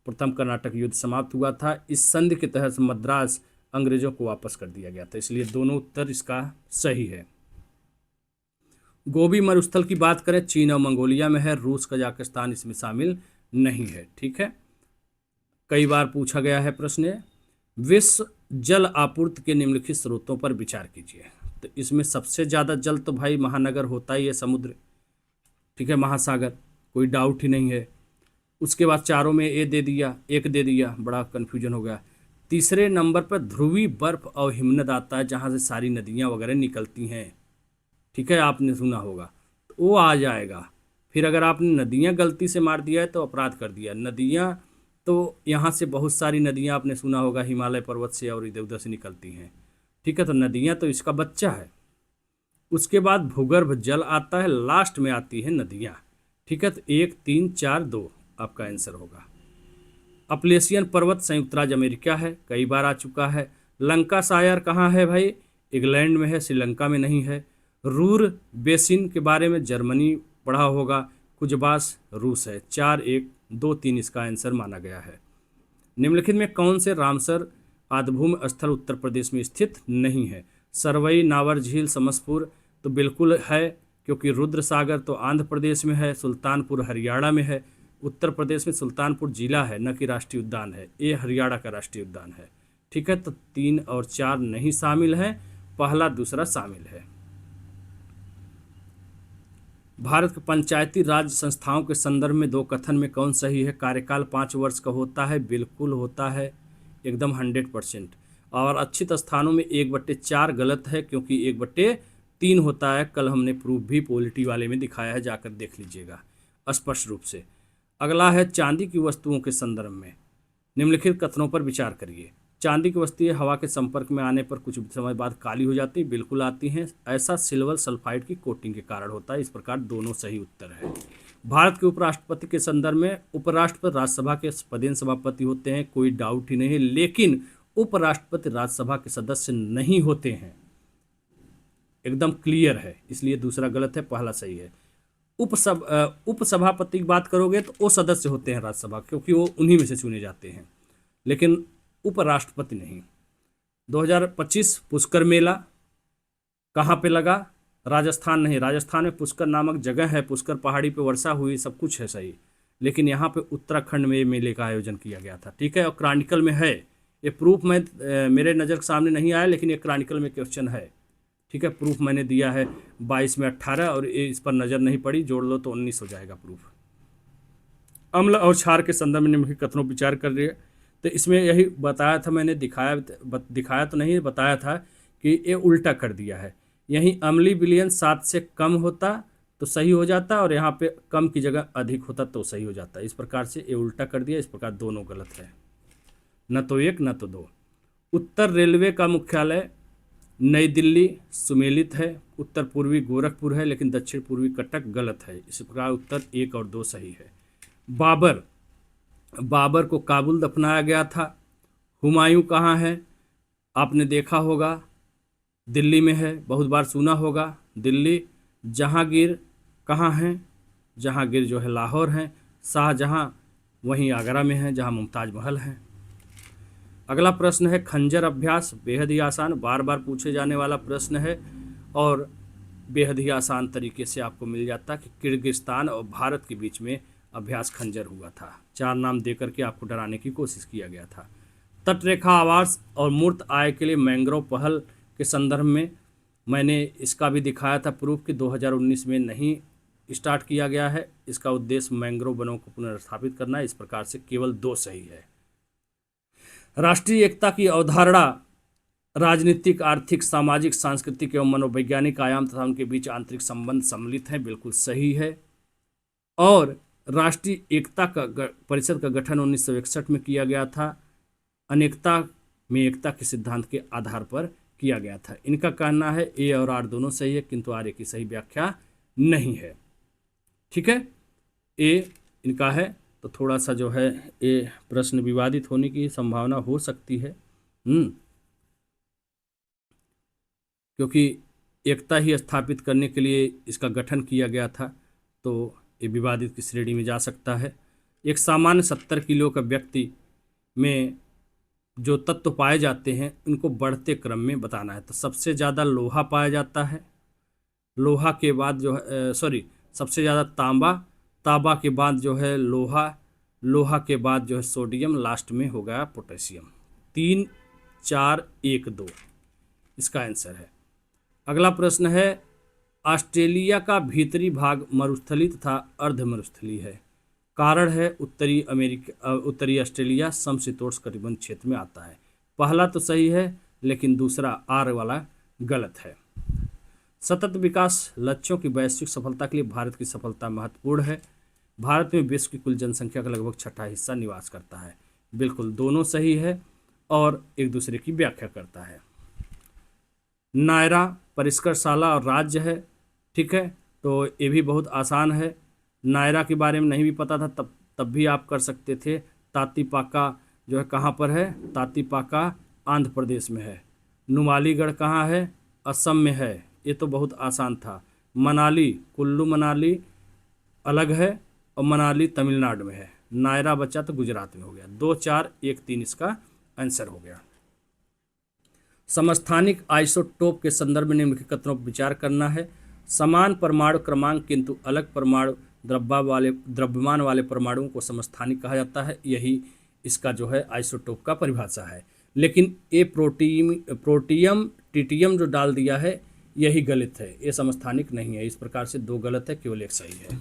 प्रथम कर्नाटक युद्ध समाप्त हुआ था, इस संधि के तहत मद्रास अंग्रेजों को वापस कर दिया गया था, इसलिए दोनों उत्तर इसका सही है। गोबी मरुस्थल की बात करें, चीन और मंगोलिया में है, रूस कजाकिस्तान इसमें शामिल नहीं है, ठीक है। कई बार पूछा गया है प्रश्न, विश्व जल आपूर्ति के निम्नलिखित स्रोतों पर विचार कीजिए। तो इसमें सबसे ज़्यादा जल तो भाई महानगर होता ही है, समुद्र, ठीक है, महासागर, कोई डाउट ही नहीं है। उसके बाद चारों में एक दे दिया, बड़ा कन्फ्यूजन हो गया। तीसरे नंबर पर ध्रुवी बर्फ और हिमनद आता है, जहाँ से सारी नदियाँ वगैरह निकलती हैं, ठीक है, आपने सुना होगा, तो वो आ जाएगा। फिर अगर आपने नदियाँ गलती से मार दिया है तो अपराध कर दिया। नदियाँ तो यहाँ से बहुत सारी नदियाँ आपने सुना होगा हिमालय पर्वत से और इधर उधर से निकलती हैं। ठीक है, तो नदियाँ तो इसका बच्चा है। उसके बाद भूगर्भ जल आता है, लास्ट में आती है नदियाँ। ठीक है, तो 1 3 4 2 आपका आंसर होगा। अपलेशियन पर्वत संयुक्त राज्य अमेरिका है, कई बार आ चुका है। लंका शायर कहाँ है भाई? इंग्लैंड में है, श्रीलंका में नहीं है। रूर बेसिन के बारे में जर्मनी पढ़ा होगा। कुजबास रूस है। 4 1 2 3 इसका आंसर माना गया है। निम्नलिखित में कौन से रामसर आद्यभूमि स्थल उत्तर प्रदेश में स्थित नहीं है? सरवई, नावर झील, समसपुर तो बिल्कुल है, क्योंकि रुद्र सागर तो आंध्र प्रदेश में है, सुल्तानपुर हरियाणा में है। उत्तर प्रदेश में सुल्तानपुर जिला है, न कि राष्ट्रीय उद्यान है। ये हरियाणा का राष्ट्रीय उद्यान है। ठीक है, तो 3 और 4 नहीं शामिल है, पहला दूसरा शामिल है। भारत के पंचायती राज संस्थाओं के संदर्भ में 2 कथन में कौन सही है? कार्यकाल 5 वर्ष का होता है, बिल्कुल होता है, एकदम 100%। और अच्छित स्थानों में 1/4 गलत है, क्योंकि 1/3 होता है। कल हमने प्रूफ भी पॉलिटी वाले में दिखाया है, जाकर देख लीजिएगा स्पष्ट रूप से। अगला है चांदी की वस्तुओं के संदर्भ में निम्नलिखित कथनों पर विचार करिए। चांदी की वस्तुएं हवा के संपर्क में आने पर कुछ समय बाद काली हो जाती, बिल्कुल आती हैं। ऐसा सिल्वर सल्फाइड की कोटिंग के कारण होता है। इस प्रकार दोनों सही उत्तर है। भारत के उपराष्ट्रपति के संदर्भ में उपराष्ट्रपति राज्यसभा के पदेन सभापति होते हैं, कोई डाउट ही नहीं है, लेकिन उपराष्ट्रपति राज्यसभा के सदस्य नहीं होते हैं, एकदम क्लियर है, इसलिए दूसरा गलत है, पहला सही है। उपसभापति की बात करोगे तो वो सदस्य होते हैं राज्यसभा, क्योंकि वो उन्हीं में से चुने जाते हैं, लेकिन उपराष्ट्रपति नहीं। 2025 पुष्कर मेला कहाँ पे लगा? राजस्थान नहीं, राजस्थान में पुष्कर नामक जगह है, पुष्कर पहाड़ी पे वर्षा हुई, सब कुछ है सही, लेकिन यहाँ पे उत्तराखंड में मेले का आयोजन किया गया था। ठीक है, और क्रॉनिकल में है ये प्रूफ। मैं मेरे नज़र के सामने नहीं आया, लेकिन ये क्रॉनिकल में क्वेश्चन है। ठीक है, प्रूफ मैंने दिया है 22 में 18, और इस पर नज़र नहीं पड़ी, जोड़ लो तो 19 हो जाएगा प्रूफ। अम्ल और क्षार के संदर्भ में निम्नलिखित कथनों विचार कर रही है, तो इसमें यही बताया था मैंने, दिखाया तो नहीं, बताया था कि ये उल्टा कर दिया है। यहीं अम्लीय विलयन 7 से कम होता तो सही हो जाता, और यहाँ पे कम की जगह अधिक होता तो सही हो जाता। इस प्रकार से ये उल्टा कर दिया, इस प्रकार दोनों गलत है, न तो 1 न तो 2। उत्तर रेलवे का मुख्यालय नई दिल्ली सुमेलित है, उत्तर पूर्वी गोरखपुर है, लेकिन दक्षिण पूर्वी कटक गलत है। इस प्रकार उत्तर 1 और 2 सही है। बाबर को काबुल दफनाया गया था। हुमायूं कहाँ है? आपने देखा होगा, दिल्ली में है, बहुत बार सुना होगा दिल्ली। जहांगीर कहाँ है? जहांगीर जो है लाहौर है। शाहजहां वहीं आगरा में है, जहां मुमताज महल है। अगला प्रश्न है खंजर अभ्यास, बेहद ही आसान, बार बार पूछे जाने वाला प्रश्न है, और बेहद ही आसान तरीके से आपको मिल जाता कि किर्गिस्तान और भारत के बीच में अभ्यास खंजर हुआ था। 4 नाम देकर के आपको डराने की कोशिश किया गया था। तटरेखा आवास और मूर्त आय के लिए मैंग्रोव पहल के संदर्भ में मैंने इसका भी दिखाया था प्रूफ कि 2019 में नहीं स्टार्ट किया गया है। इसका उद्देश्य मैंग्रोव वनों को पुनर्स्थापित करना है। इस प्रकार से केवल 2 सही है। राष्ट्रीय एकता की अवधारणा राजनीतिक, आर्थिक, सामाजिक, सांस्कृतिक एवं मनोवैज्ञानिक आयाम तथा उनके बीच आंतरिक संबंध सम्मिलित हैं, बिल्कुल सही है। और राष्ट्रीय एकता का परिषद का गठन 1961 में किया गया था। अनेकता में एकता के सिद्धांत के आधार पर किया गया था। इनका कहना है ए और आर दोनों सही है, किंतु आर की सही व्याख्या नहीं है। ठीक है, ए इनका है, तो थोड़ा सा जो है ये प्रश्न विवादित होने की संभावना हो सकती है, क्योंकि एकता ही स्थापित करने के लिए इसका गठन किया गया था, तो ये विवादित की श्रेणी में जा सकता है। एक सामान्य 70 किलो का व्यक्ति में जो तत्व पाए जाते हैं उनको बढ़ते क्रम में बताना है। तो सबसे ज़्यादा लोहा पाया जाता है, लोहा के बाद जो है सबसे ज़्यादा तांबा के बाद जो है लोहा के बाद जो है सोडियम, लास्ट में हो गया पोटेशियम। 3 4 1 2 इसका आंसर है। अगला प्रश्न है ऑस्ट्रेलिया का भीतरी भाग मरुस्थली तथा अर्ध मरुस्थली है। कारण है उत्तरी ऑस्ट्रेलिया समशीतोष्ण कटिबंध क्षेत्र में आता है। पहला तो सही है, लेकिन दूसरा आर वाला गलत है। सतत विकास लक्ष्यों की वैश्विक सफलता के लिए भारत की सफलता महत्वपूर्ण है। भारत में विश्व की कुल जनसंख्या का लगभग छठा हिस्सा निवास करता है। बिल्कुल दोनों सही है और एक दूसरे की व्याख्या करता है। नायरा परिष्करशाला और राज्य है, ठीक है, तो ये भी बहुत आसान है। नायरा के बारे में नहीं भी पता था तब भी आप कर सकते थे। तातीपाका जो है कहाँ पर है? तातीपाका आंध्र प्रदेश में है। नुमालीगढ़ कहाँ है? असम में है। ये तो बहुत आसान था। मनाली, कुल्लू मनाली अलग है और मनाली तमिलनाडु में है। नायरा बचा तो गुजरात में हो गया। 2 4 1 3 इसका आंसर हो गया। समस्थानिक आइसोटोप के संदर्भ में निम्नलिखित कथनों पर विचार करना है। समान परमाणु क्रमांक किंतु अलग परमाणु द्रव्यमान वाले परमाणुओं को समस्थानिक कहा जाता है। यही इसका जो है आइसोटोप का परिभाषा है। लेकिन ये प्रोटियम ट्रिटियम जो डाल दिया है यही गलत है, ये समस्थानिक नहीं है। इस प्रकार से 2 गलत है, केवल 1 सही है।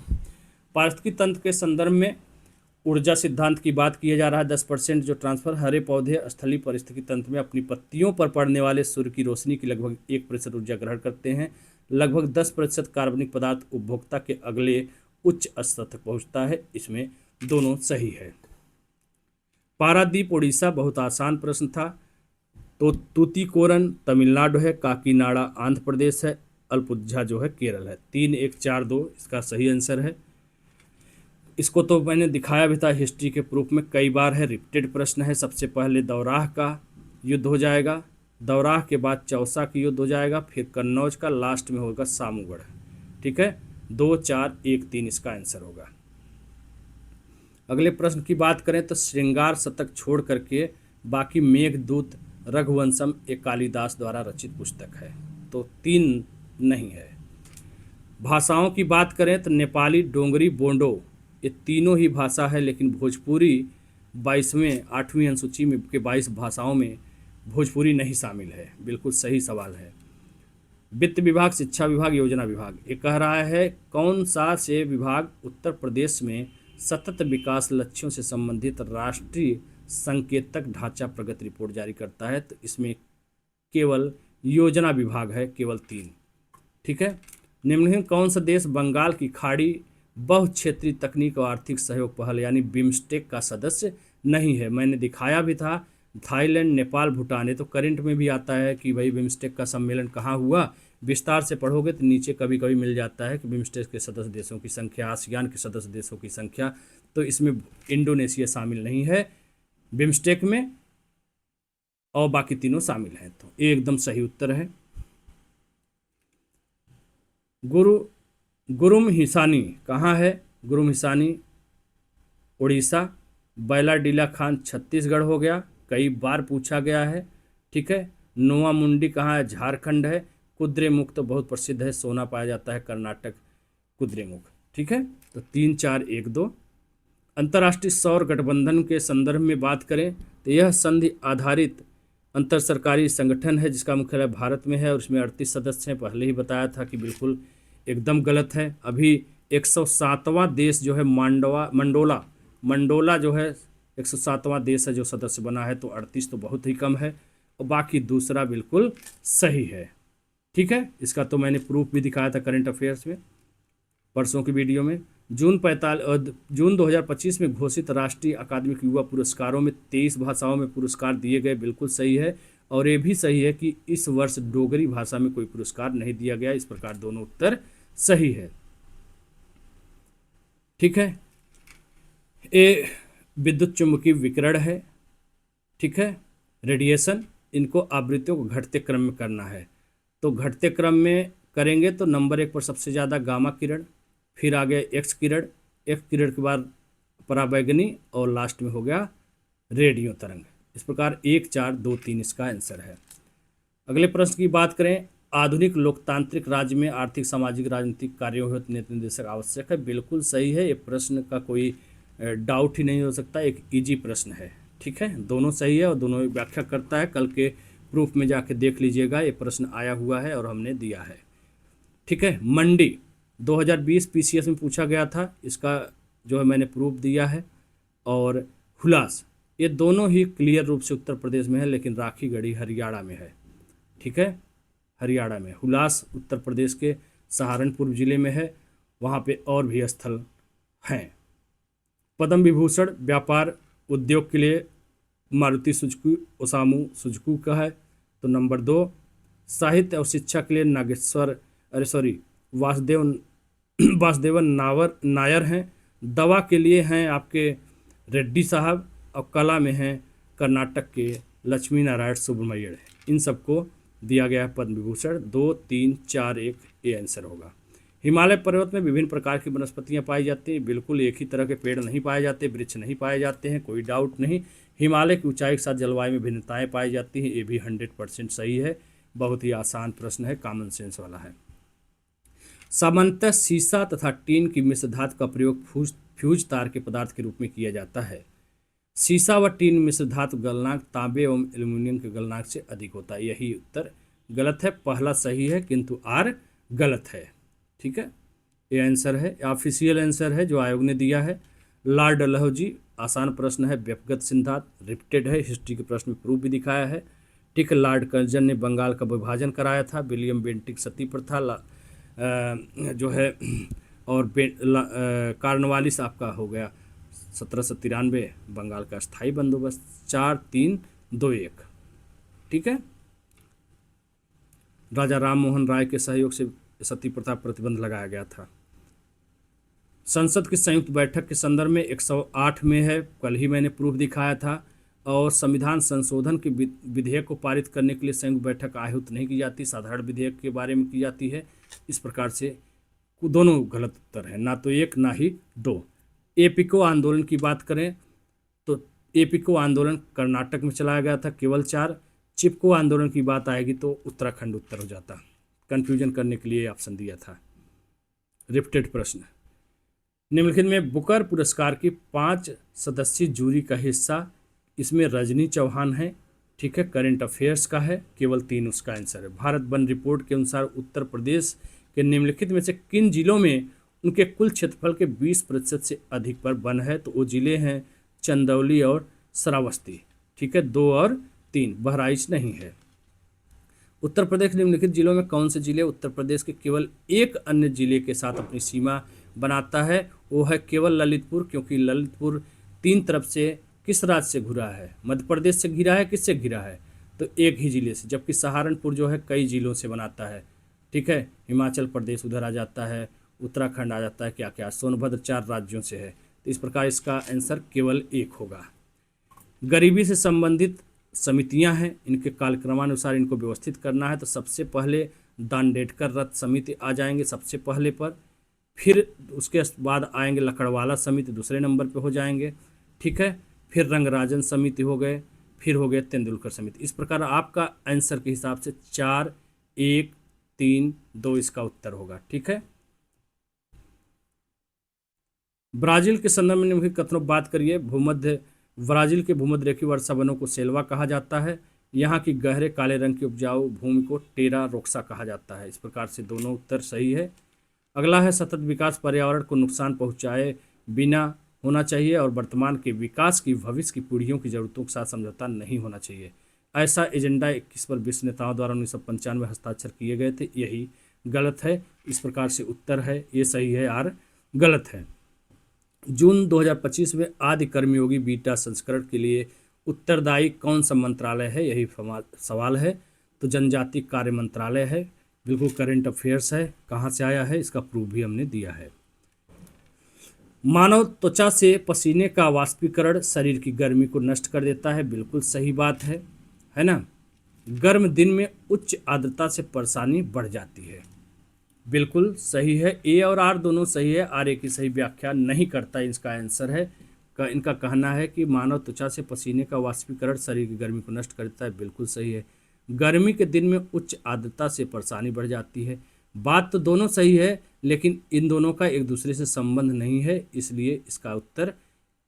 पारिस्थितिकी तंत्र के संदर्भ में ऊर्जा सिद्धांत की बात किया जा रहा है। 10% जो ट्रांसफर हरे पौधे स्थलीय पारिस्थितिकी तंत्र में अपनी पत्तियों पर पड़ने वाले सूर्य की रोशनी की लगभग 1% ऊर्जा ग्रहण करते हैं। लगभग 10% कार्बनिक पदार्थ उपभोक्ता के अगले उच्च स्तर तक पहुंचता है। इसमें दोनों सही है। पारादीप उड़ीसा बहुत आसान प्रश्न था। तो तूतीकोरन तमिलनाडु है, काकीनाडा आंध्र प्रदेश है, अल्पुझा जो है केरल है। 3 1 4 2 इसका सही आंसर है। इसको तो मैंने दिखाया भी था हिस्ट्री के प्रूफ में कई बार है। रिपीटेड प्रश्न है। सबसे पहले दौराह का युद्ध हो जाएगा, दौराह के बाद चौसा का युद्ध हो जाएगा, फिर कन्नौज का, लास्ट में होगा सामूगढ़। ठीक है, 2 4 1 3 इसका आंसर होगा। अगले प्रश्न की बात करें तो श्रृंगार शतक छोड़ करके बाकी मेघदूत रघुवंशम एक कालिदास द्वारा रचित पुस्तक है, तो 3 नहीं है। भाषाओं की बात करें तो नेपाली, डोंगरी, बोंडो ये तीनों ही भाषा है, लेकिन भोजपुरी 22वें 8वीं अनुसूची में के 22 भाषाओं में भोजपुरी नहीं शामिल है। बिल्कुल सही सवाल है। वित्त विभाग, शिक्षा विभाग, योजना विभाग, ये कह रहा है कौन सा से विभाग उत्तर प्रदेश में सतत विकास लक्ष्यों से संबंधित राष्ट्रीय संकेतक ढांचा प्रगति रिपोर्ट जारी करता है? तो इसमें केवल योजना विभाग है, केवल 3। ठीक है। निम्नलिखित कौन सा देश बंगाल की खाड़ी बहुक्षेत्रीय तकनीक और आर्थिक सहयोग पहल यानी बिम्स्टेक का सदस्य नहीं है? मैंने दिखाया भी था। थाईलैंड, नेपाल, भूटान। ये तो करंट में भी आता है कि भाई बिम्स्टेक का सम्मेलन कहाँ हुआ। विस्तार से पढ़ोगे तो नीचे कभी कभी मिल जाता है कि बिम्स्टेक के सदस्य देशों की संख्या, आसियान के सदस्य देशों की संख्या। तो इसमें इंडोनेशिया शामिल नहीं है बिम्स्टेक में, और बाकी तीनों शामिल हैं। तो ये एकदम सही उत्तर है। गुरुम हिसानी कहाँ है? गुरुम हिसानी उड़ीसा। बैलाडीला खान छत्तीसगढ़ हो गया, कई बार पूछा गया है। ठीक है। नोआ मुंडी कहाँ है? झारखंड है। कुद्रेमुख तो बहुत प्रसिद्ध है, सोना पाया जाता है कर्नाटक, कुद्रेमुख। ठीक है। तो 3 4 1 2। अंतर्राष्ट्रीय सौर गठबंधन के संदर्भ में बात करें तो यह संधि आधारित अंतर सरकारी संगठन है जिसका मुख्यालय भारत में है और उसमें 38 सदस्य हैं। पहले ही बताया था कि बिल्कुल एकदम गलत है। अभी 107वां देश जो है मंडोला जो है 107वां देश है जो सदस्य बना है, तो 38 तो बहुत ही कम है और बाकी दूसरा बिल्कुल सही है। ठीक है। इसका तो मैंने प्रूफ भी दिखाया था करंट अफेयर्स में परसों की वीडियो में। जून 2025 में घोषित राष्ट्रीय अकादमिक युवा पुरस्कारों में 23 भाषाओं में पुरस्कार दिए गए, बिल्कुल सही है। और ये भी सही है कि इस वर्ष डोगरी भाषा में कोई पुरस्कार नहीं दिया गया। इस प्रकार दोनों उत्तर सही है। ठीक है। ये विद्युत चुंबकीय विकिरण है। ठीक है। रेडिएशन, इनको आवृत्तियों को घटते क्रम में करना है। तो घटते क्रम में करेंगे तो नंबर 1 पर सबसे ज़्यादा गामा किरण, फिर आ गया एक्स किरण, एक्स किरण के बाद पराबैंगनी और लास्ट में हो गया रेडियो तरंग। इस प्रकार 1 4 2 3 इसका आंसर है। अगले प्रश्न की बात करें, आधुनिक लोकतांत्रिक राज्य में आर्थिक, सामाजिक, राजनीतिक कार्यों हेतु नीति निर्देशक आवश्यक है। बिल्कुल सही है। ये प्रश्न का कोई डाउट ही नहीं हो सकता, एक इजी प्रश्न है। ठीक है। दोनों सही है और दोनों व्याख्या करता है। कल के प्रूफ में जाके देख लीजिएगा, ये प्रश्न आया हुआ है और हमने दिया है। ठीक है। मंडी 2020 पीसीएस में पूछा गया था, इसका जो है मैंने प्रूफ दिया है। और हुलास, ये दोनों ही क्लियर रूप से उत्तर प्रदेश में है, लेकिन राखीगढ़ी हरियाणा में है। ठीक है। हरियाणा में। हुलास उत्तर प्रदेश के सहारनपुर जिले में है, वहाँ पे और भी स्थल हैं। पद्म विभूषण व्यापार उद्योग के लिए मारुति सुजुकी ओसामू सुजुकी का है। तो नंबर 2। साहित्य और शिक्षा के लिए वासुदेवन नायर हैं। दवा के लिए हैं आपके रेड्डी साहब, और कला में हैं कर्नाटक के लक्ष्मी नारायण सुब्रमण्यन। इन सबको दिया गया है पद्म विभूषण। 2, 3, 4, 1 ये आंसर होगा। हिमालय पर्वत में विभिन्न प्रकार की वनस्पतियां पाई जाती हैं। बिल्कुल एक ही तरह के पेड़ नहीं पाए जाते, वृक्ष नहीं पाए जाते हैं, कोई डाउट नहीं। हिमालय की ऊंचाई के साथ जलवायु में भिन्नताएं पाई जाती हैं, ये भी 100% सही है। बहुत ही आसान प्रश्न है, कॉमन सेंस वाला है। सामान्यतः सीसा तथा टीन की मिश्र धातु का प्रयोग फ्यूज तार के पदार्थ के रूप में किया जाता है। सीसा व टीन मिश्र धातु गलनांक तांबे एवं एल्यूमिनियम के गलनांक से अधिक होता है। यही उत्तर गलत है। पहला सही है किंतु आर गलत है। ठीक है, ये आंसर है, ऑफिशियल आंसर है जो आयोग ने दिया है। लॉर्ड डलहौजी, आसान प्रश्न है, व्यक्तिगत सिद्धांत रिपीटेड है, हिस्ट्री के प्रश्न में प्रूफ भी दिखाया है। ठीक है, लॉर्ड कर्जन ने बंगाल का विभाजन कराया था। विलियम बेंटिक सती प्रथा जो है, और कार्नवालिस आपका हो गया 1793 बंगाल का स्थायी बंदोबस्त। 4, 3, 2, 1। ठीक है, राजा राम मोहन राय के सहयोग से सती प्रथा प्रतिबंध लगाया गया था। संसद की संयुक्त बैठक के संदर्भ में 108 में है, कल ही मैंने प्रूफ दिखाया था। और संविधान संशोधन के विधेयक को पारित करने के लिए संयुक्त बैठक आहूत नहीं की जाती, साधारण विधेयक के बारे में की जाती है। इस प्रकार से दोनों गलत उत्तर हैं, ना तो 1 ना ही 2। एपिको आंदोलन की बात करें तो एपिको आंदोलन कर्नाटक में चलाया गया था, केवल 4। चिपको आंदोलन की बात आएगी तो उत्तराखंड उत्तर हो जाता, कन्फ्यूजन करने के लिए ऑप्शन दिया था। रिपीटेड प्रश्न, निम्नलिखित में बुकर पुरस्कार की 5 सदस्यीय जूरी का हिस्सा, इसमें रजनी चौहान है। ठीक है, करंट अफेयर्स का है, केवल 3 उसका आंसर है। भारत वन रिपोर्ट के अनुसार उत्तर प्रदेश के निम्नलिखित में से किन जिलों में उनके कुल क्षेत्रफल के 20% से अधिक पर वन है? तो वो जिले हैं चंदौली और श्रावस्ती। ठीक है, 2 और 3, बहराइच नहीं है। उत्तर प्रदेश निम्नलिखित जिलों में कौन से जिले उत्तर प्रदेश के केवल एक अन्य जिले के साथ अपनी सीमा बनाता है? वो है केवल ललितपुर, क्योंकि ललितपुर 3 तरफ से किस राज्य से घिरा है? मध्य प्रदेश से घिरा है, किससे घिरा है? तो एक ही जिले से, जबकि सहारनपुर जो है कई जिलों से बनाता है। ठीक है, हिमाचल प्रदेश उधर आ जाता है, उत्तराखंड आ जाता है, क्या क्या सोनभद्र 4 राज्यों से है। तो इस प्रकार इसका आंसर केवल 1 होगा। गरीबी से संबंधित समितियां हैं, इनके कालक्रमानुसार इनको व्यवस्थित करना है। तो सबसे पहले दांडेडकर रथ समिति आ जाएंगे सबसे पहले पर, फिर उसके बाद आएंगे लकड़वाला समिति दूसरे नंबर पे हो जाएंगे। ठीक है, फिर रंगराजन समिति हो गए, फिर हो गए तेंदुलकर समिति। इस प्रकार आपका आंसर के हिसाब से 4, 1, 3, 2 इसका उत्तर होगा। ठीक है, ब्राजील के संदर्भ में निम्नलिखित कथनों बात करिए। ब्राजील के भूमध्य रेखीय वर्षा वनों को सेल्वा कहा जाता है। यहाँ की गहरे काले रंग की उपजाऊ भूमि को टेरा रोक्सा कहा जाता है। इस प्रकार से दोनों उत्तर सही है। अगला है सतत विकास पर्यावरण को नुकसान पहुँचाए बिना होना चाहिए और वर्तमान के विकास की भविष्य की पीढ़ियों की जरूरतों के साथ समझौता नहीं होना चाहिए। ऐसा एजेंडा 21 पर विश्व नेताओं द्वारा 1995 में हस्ताक्षर किए गए थे। यही गलत है। इस प्रकार से उत्तर है, ये सही है, आर गलत है। जून 2025 में आदि कर्मयोगी बीटा संस्करण के लिए उत्तरदायी कौन सा मंत्रालय है? यही सवाल है। तो जनजाति कार्य मंत्रालय है। बिल्कुल करंट अफेयर्स है। कहाँ से आया है इसका प्रूफ भी हमने दिया है। मानव त्वचा से पसीने का वाष्पीकरण शरीर की गर्मी को नष्ट कर देता है। बिल्कुल सही बात है ना। गर्म दिन में उच्च आर्द्रता से परेशानी बढ़ जाती है। बिल्कुल सही है, ए और आर दोनों सही है। आर ए की सही व्याख्या नहीं करता, इसका आंसर है। इनका कहना है कि मानव त्वचा से पसीने का वाष्पीकरण शरीर की गर्मी को नष्ट करता है। बिल्कुल सही है। गर्मी के दिन में उच्च आर्द्रता से परेशानी बढ़ जाती है। बात तो दोनों सही है, लेकिन इन दोनों का एक दूसरे से संबंध नहीं है, इसलिए इसका उत्तर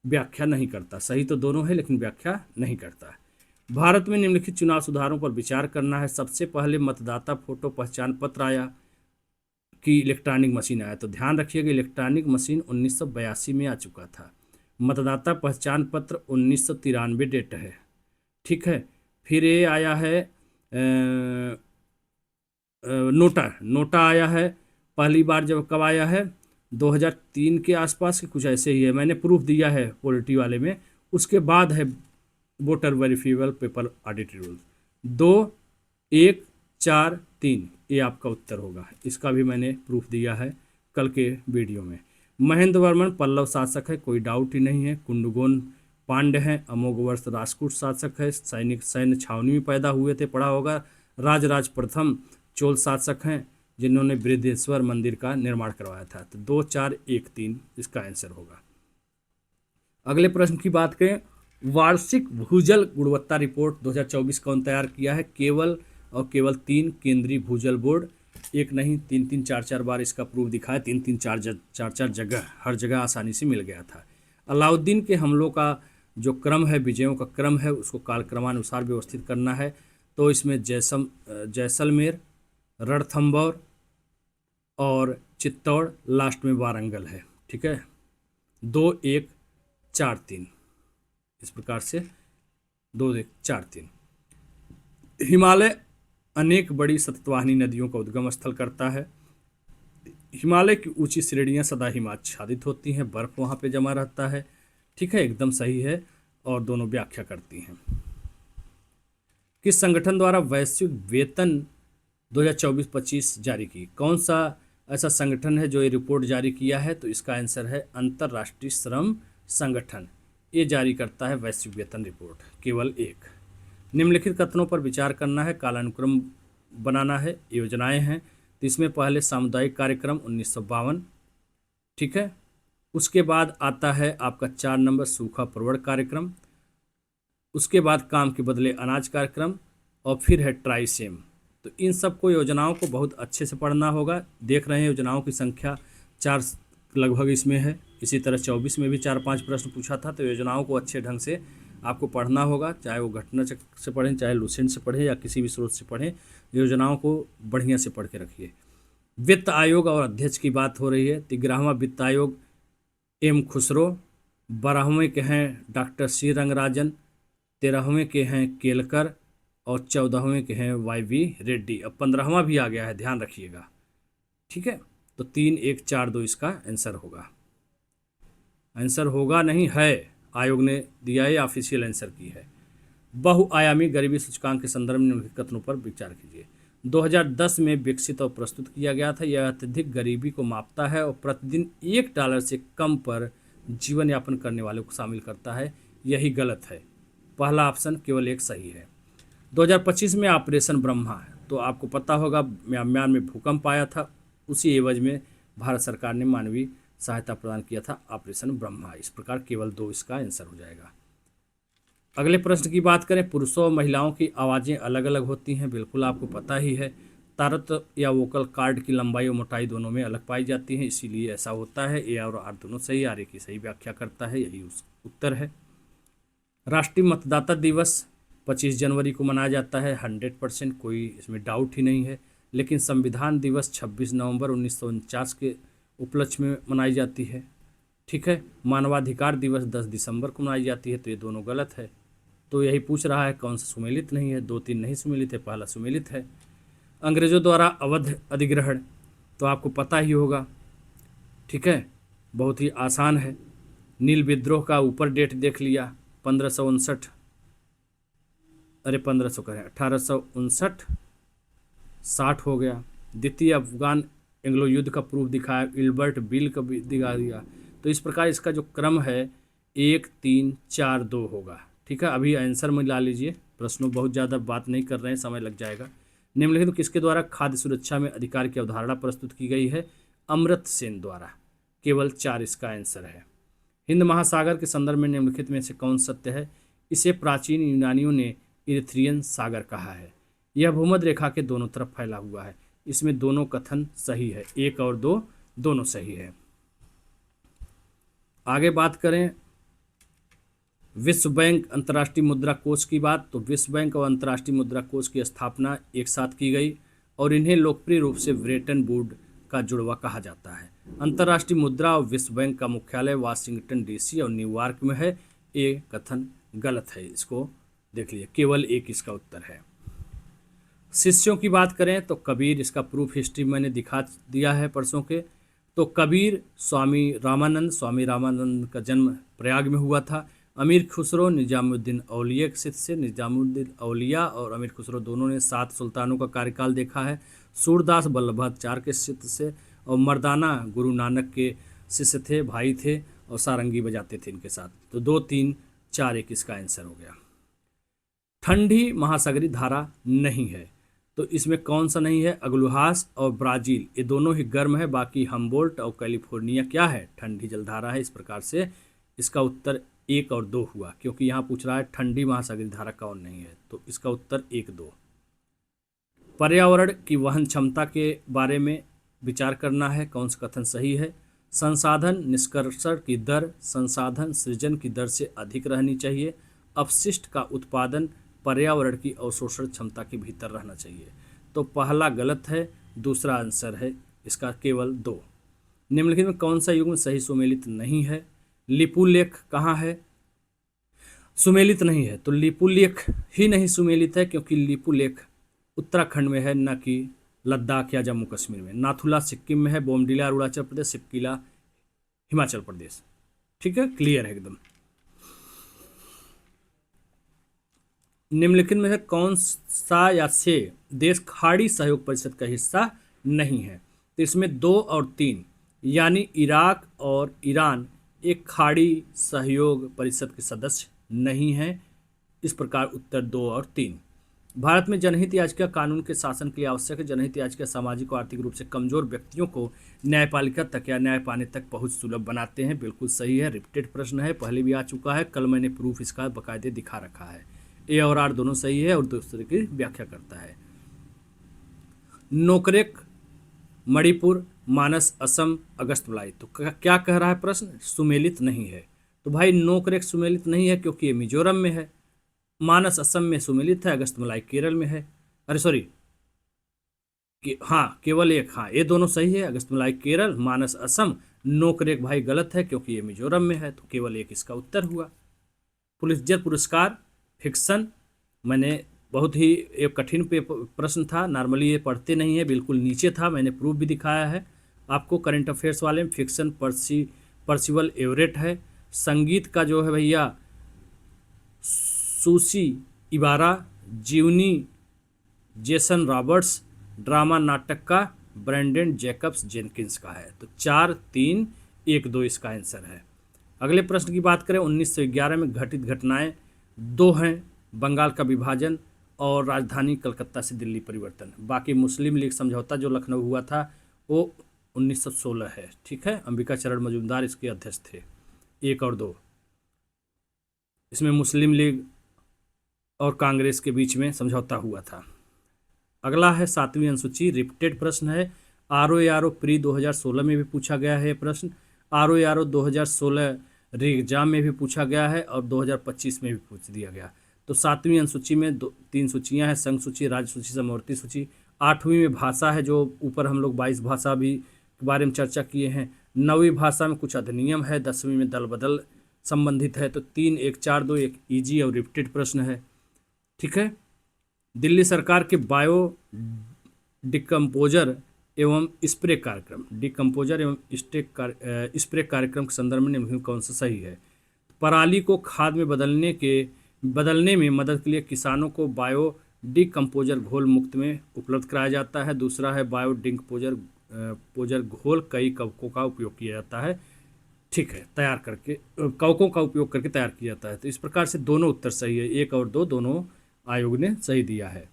व्याख्या नहीं करता। सही तो दोनों है, लेकिन व्याख्या नहीं करता। भारत में निम्नलिखित चुनाव सुधारों पर विचार करना है। सबसे पहले मतदाता फोटो पहचान पत्र आया कि इलेक्ट्रॉनिक मशीन आया। तो ध्यान रखिएगा, इलेक्ट्रॉनिक मशीन 1982 में आ चुका था। मतदाता पहचान पत्र 1993 डेट है। ठीक है, फिर ये आया है नोटा नोटा आया है पहली बार जब कब आया है 2003 के आसपास की कुछ ऐसे ही है, मैंने प्रूफ दिया है पॉलिटी वाले में। उसके बाद है voter verifiable paper audit rule. 2, 1, 4, 3 ये आपका उत्तर होगा, इसका भी मैंने प्रूफ दिया है कल के वीडियो में। महेंद्र वर्मन पल्लव शासक है, कोई डाउट ही नहीं है। कुंडगोन पांड्य हैं, अमोघवर्ष राजपूत शासक है, सैन्य छावनी में पैदा हुए थे, पढ़ा होगा। राजराज प्रथम चोल शासक हैं जिन्होंने बृहदेश्वर मंदिर का निर्माण करवाया था। तो 2, 4, 1, 3 इसका आंसर होगा। अगले प्रश्न की बात करें, वार्षिक भूजल गुणवत्ता रिपोर्ट 2024 कौन तैयार किया है? केवल और केवल 3 केंद्रीय भूजल बोर्ड, एक नहीं 3-3, 4-4 बार इसका प्रूफ दिखाया, 3-3, 4-4 जगह, हर जगह आसानी से मिल गया था। अलाउद्दीन के हमलों का जो क्रम है, विजयों का क्रम है, उसको कालक्रमानुसार व्यवस्थित करना है। तो इसमें जैसलमेर, रणथंभौर और चित्तौड़, लास्ट में वारंगल है। ठीक है, 2-1-4-3 इस प्रकार से 2-1-4-3। हिमालय अनेक बड़ी सततवाहिनी नदियों का उद्गम स्थल करता है। हिमालय की ऊंची श्रेणियां सदा हिमाच्छादित होती हैं, बर्फ वहाँ पे जमा रहता है। ठीक है, एकदम सही है और दोनों व्याख्या करती हैं। किस संगठन द्वारा वैश्विक वेतन 2024-25 जारी की? कौन सा ऐसा संगठन है जो ये रिपोर्ट जारी किया है? तो इसका आंसर है अंतर्राष्ट्रीय श्रम संगठन, ये जारी करता है वैश्विक वेतन रिपोर्ट। केवल एक। निम्नलिखित कथनों पर विचार करना है, कालानुक्रम बनाना है, योजनाएं हैं। तो इसमें पहले सामुदायिक कार्यक्रम 1952, ठीक है। उसके बाद आता है आपका 4 नंबर सूखा प्रवण कार्यक्रम, उसके बाद काम के बदले अनाज कार्यक्रम और फिर है ट्राइसेम। तो इन सबको योजनाओं को बहुत अच्छे से पढ़ना होगा। देख रहे हैं योजनाओं की संख्या 4 लगभग इसमें है। इसी तरह 24 में भी 4-5 प्रश्न पूछा था। तो योजनाओं को अच्छे ढंग से आपको पढ़ना होगा, चाहे वो घटना चक्र से पढ़ें, चाहे लुसेंट से पढ़ें या किसी भी स्रोत से पढ़ें। योजनाओं को बढ़िया से पढ़ के रखिए। वित्त आयोग और अध्यक्ष की बात हो रही है। 13वां वित्त आयोग एम खुसरो, 12वें के हैं डॉक्टर सी रंगराजन, 13वें के हैं केलकर और 14वें के हैं YV रेड्डी। अब 15वां भी आ गया है, ध्यान रखिएगा। ठीक है, तो 3-1-4-2 इसका आंसर होगा। आंसर होगा नहीं है, आयोग ने दिया है, ऑफिशियल आंसर की है। बहुआयामी गरीबी सूचकांक के संदर्भ में निम्नलिखित कथनों पर विचार कीजिए। 2010 में विकसित और प्रस्तुत किया गया था। यह अत्यधिक गरीबी को मापता है और प्रतिदिन $1 से कम पर जीवन यापन करने वालों को शामिल करता है। यही गलत है, पहला ऑप्शन केवल एक सही है। 2025 में ऑपरेशन ब्रह्मा है, तो आपको पता होगा म्यांमार में भूकंप आया था, उसी एवज में भारत सरकार ने मानवीय सहायता प्रदान किया था, ऑपरेशन ब्रह्मा। इस प्रकार केवल 2 इसका आंसर हो जाएगा। अगले प्रश्न की बात करें, पुरुषों और महिलाओं की आवाज़ें अलग अलग होती हैं, बिल्कुल आपको पता ही है। तारत या वोकल कार्ड की लंबाई और मोटाई दोनों में अलग पाई जाती हैं, इसीलिए ऐसा होता है। ए और आर दोनों सही, आर की सही व्याख्या करता है, यही उस उत्तर है। राष्ट्रीय मतदाता दिवस 25 जनवरी को मनाया जाता है, 100%, कोई इसमें डाउट ही नहीं है। लेकिन संविधान दिवस 26 नवंबर 1949 के उपलक्ष्य में मनाई जाती है। ठीक है, मानवाधिकार दिवस 10 दिसंबर को मनाई जाती है, तो ये दोनों गलत है। तो यही पूछ रहा है कौन सा सुमेलित नहीं है। 2-3 नहीं सुमेलित है, पहला सुमेलित है। अंग्रेजों द्वारा अवध अधिग्रहण, तो आपको पता ही होगा। ठीक है, बहुत ही आसान है। नील विद्रोह का ऊपर डेट देख लिया, 1559, अरे 1500 करें 1859, 60 हो गया। द्वितीय अफगान एंग्लो युद्ध का प्रूफ दिखाया, इल्बर्ट बिल का भी दिखा दिया। तो इस प्रकार इसका जो क्रम है 1-3-4-2 होगा। ठीक है, अभी आंसर मिला लीजिए, प्रश्नों बहुत ज़्यादा बात नहीं कर रहे हैं, समय लग जाएगा। निम्नलिखित में किसके द्वारा खाद्य सुरक्षा में अधिकार की अवधारणा प्रस्तुत की गई है? अमर्त्य सेन द्वारा। केवल 4 इसका आंसर है। हिंद महासागर के संदर्भ में निम्नलिखित में से कौन सत्य है? इसे प्राचीन यूनानियों ने इरिथ्रियन सागर कहा है। यह भूमध्य रेखा के दोनों तरफ फैला हुआ है। इसमें दोनों कथन सही है, 1 और 2 दोनों सही है। आगे बात करें विश्व बैंक अंतर्राष्ट्रीय मुद्रा कोष की बात, तो विश्व बैंक और अंतर्राष्ट्रीय मुद्रा कोष की स्थापना एक साथ की गई और इन्हें लोकप्रिय रूप से ब्रेटन वुड का जुड़वा कहा जाता है। अंतर्राष्ट्रीय मुद्रा और विश्व बैंक का मुख्यालय वाशिंगटन DC और न्यूयॉर्क में है। ये कथन गलत है, इसको देख लीजिए, केवल 1 इसका उत्तर है। शिष्यों की बात करें तो कबीर, इसका प्रूफ हिस्ट्री मैंने दिखा दिया है परसों के। तो कबीर स्वामी रामानंद का जन्म प्रयाग में हुआ था। अमीर खुसरो निजामुद्दीन औलिया के शिष्य से, निजामुद्दीन औलिया और अमीर खुसरो दोनों ने 7 सुल्तानों का कार्यकाल देखा है। सूरदास वल्लभाचार्य के शिष्य से, और मर्दाना गुरु नानक के शिष्य थे, भाई थे, और सारंगी बजाते थे इनके साथ। तो 2 3 4 1 इसका आंसर हो गया। ठंडी महासागरीय धारा नहीं है, तो इसमें कौन सा नहीं है? अग्लुहास और ब्राज़ील ये दोनों ही गर्म है, बाकी हम्बोल्ट और कैलिफोर्निया क्या है? ठंडी जलधारा है। इस प्रकार से इसका उत्तर 1 और 2 हुआ, क्योंकि यहाँ पूछ रहा है ठंडी महासागरीय धारा कौन नहीं है, तो इसका उत्तर 1 2। पर्यावरण की वहन क्षमता के बारे में विचार करना है, कौन सा कथन सही है? संसाधन निष्कर्षण की दर संसाधन सृजन की दर से अधिक रहनी चाहिए। अपशिष्ट का उत्पादन पर्यावरण की अवशोषण क्षमता के भीतर रहना चाहिए। तो पहला गलत है, दूसरा आंसर है इसका केवल 2। निम्नलिखित में कौन सा युग्म सही सुमेलित नहीं है? लिपुलेख कहाँ है? सुमेलित नहीं है, तो लिपुलेख ही नहीं सुमेलित है, क्योंकि लिपुलेख उत्तराखंड में है, न कि लद्दाख या जम्मू कश्मीर में। नाथुला सिक्किम में है, बोमडिला अरुणाचल प्रदेश, सिपकिला हिमाचल प्रदेश। ठीक है, क्लियर है एकदम। निम्नलिखित में से कौन सा या से देश खाड़ी सहयोग परिषद का हिस्सा नहीं है? तो इसमें 2 और 3 यानी इराक और ईरान एक खाड़ी सहयोग परिषद के सदस्य नहीं है। इस प्रकार उत्तर 2 और 3। भारत में जनहित याचिका कानून के शासन के लिए आवश्यक है। जनहित याचिका सामाजिक और आर्थिक रूप से कमजोर व्यक्तियों को न्यायपालिका तक या न्याय पाने तक पहुंच सुलभ बनाते हैं। बिल्कुल सही है, रिपीटेड प्रश्न है, पहले भी आ चुका है, कल मैंने प्रूफ इसका बाकायदे दिखा रखा है। ए और आर दोनों सही है और दूसरे की व्याख्या करता है। नोकरेक मणिपुर, मानस असम, अगस्त मलाई, तो क्या कह रहा है प्रश्न? सुमेलित नहीं है। तो भाई नोकरेक सुमेलित नहीं है क्योंकि ये मिजोरम में है, मानस असम में सुमेलित है, अगस्त मलाई केरल में है। अरे सॉरी कि हाँ केवल एक, हाँ ये दोनों सही है, अगस्त मलाई केरल, मानस असम। नोकरेक भाई गलत है क्योंकि ये मिजोरम में है, तो केवल एक इसका उत्तर हुआ। पुलित्जर पुरस्कार फिक्शन, मैंने बहुत ही एक कठिन प्रश्न था, नॉर्मली ये पढ़ते नहीं है, बिल्कुल नीचे था, मैंने प्रूफ भी दिखाया है आपको। करंट अफेयर्स वाले में फिक्शन पर्सिवल एवरेट है। संगीत का जो है भैया सूसी इबारा, जीवनी जेसन रॉबर्ट्स, ड्रामा नाटक का ब्रैंडन जैकब्स जेनकिंस का है। तो 4 3 1 2 इसका आंसर है। अगले प्रश्न की बात करें, 1911 में घटित घटनाएं 2 हैं, बंगाल का विभाजन और राजधानी कलकत्ता से दिल्ली परिवर्तन। बाकी मुस्लिम लीग समझौता जो लखनऊ हुआ था वो 1916 है। ठीक है, अंबिका चरण मजूमदार इसके अध्यक्ष थे। 1 और 2 इसमें मुस्लिम लीग और कांग्रेस के बीच में समझौता हुआ था। अगला है 7वीं अनुसूची, रिपीटेड प्रश्न है। आरओ प्री 2016 में भी पूछा गया है प्रश्न। आरओ 2016 री एग्जाम में भी पूछा गया है और 2025 में भी पूछ दिया गया। तो 7वीं अनुसूची में 3 सूचियां हैं, संघ सूची, राज्य सूची, समवर्ती सूची। 8वीं में भाषा है, जो ऊपर हम लोग 22 भाषा भी के बारे में चर्चा किए हैं। 9वीं भाषा में कुछ अधिनियम है। 10वीं में दल बदल संबंधित है। तो 3 1 4 2 एक ईजी और रिपीटेड प्रश्न है। ठीक है, दिल्ली सरकार के बायो डिकम्पोजर एवं स्प्रे कार्यक्रम, डिकम्पोजर एवं स्प्रे कार्यक्रम के संदर्भ में निम्नलिखित कौन सा सही है? पराली को खाद में बदलने में मदद के लिए किसानों को बायो डिकम्पोजर घोल मुफ्त में उपलब्ध कराया जाता है। दूसरा है बायो डिकम्पोजर घोल कई कवकों का उपयोग किया जाता है। ठीक है, तैयार करके कवकों का उपयोग करके तैयार किया जाता है। तो इस प्रकार से दोनों उत्तर सही है, 1 और 2 दोनों आयोग ने सही दिया है।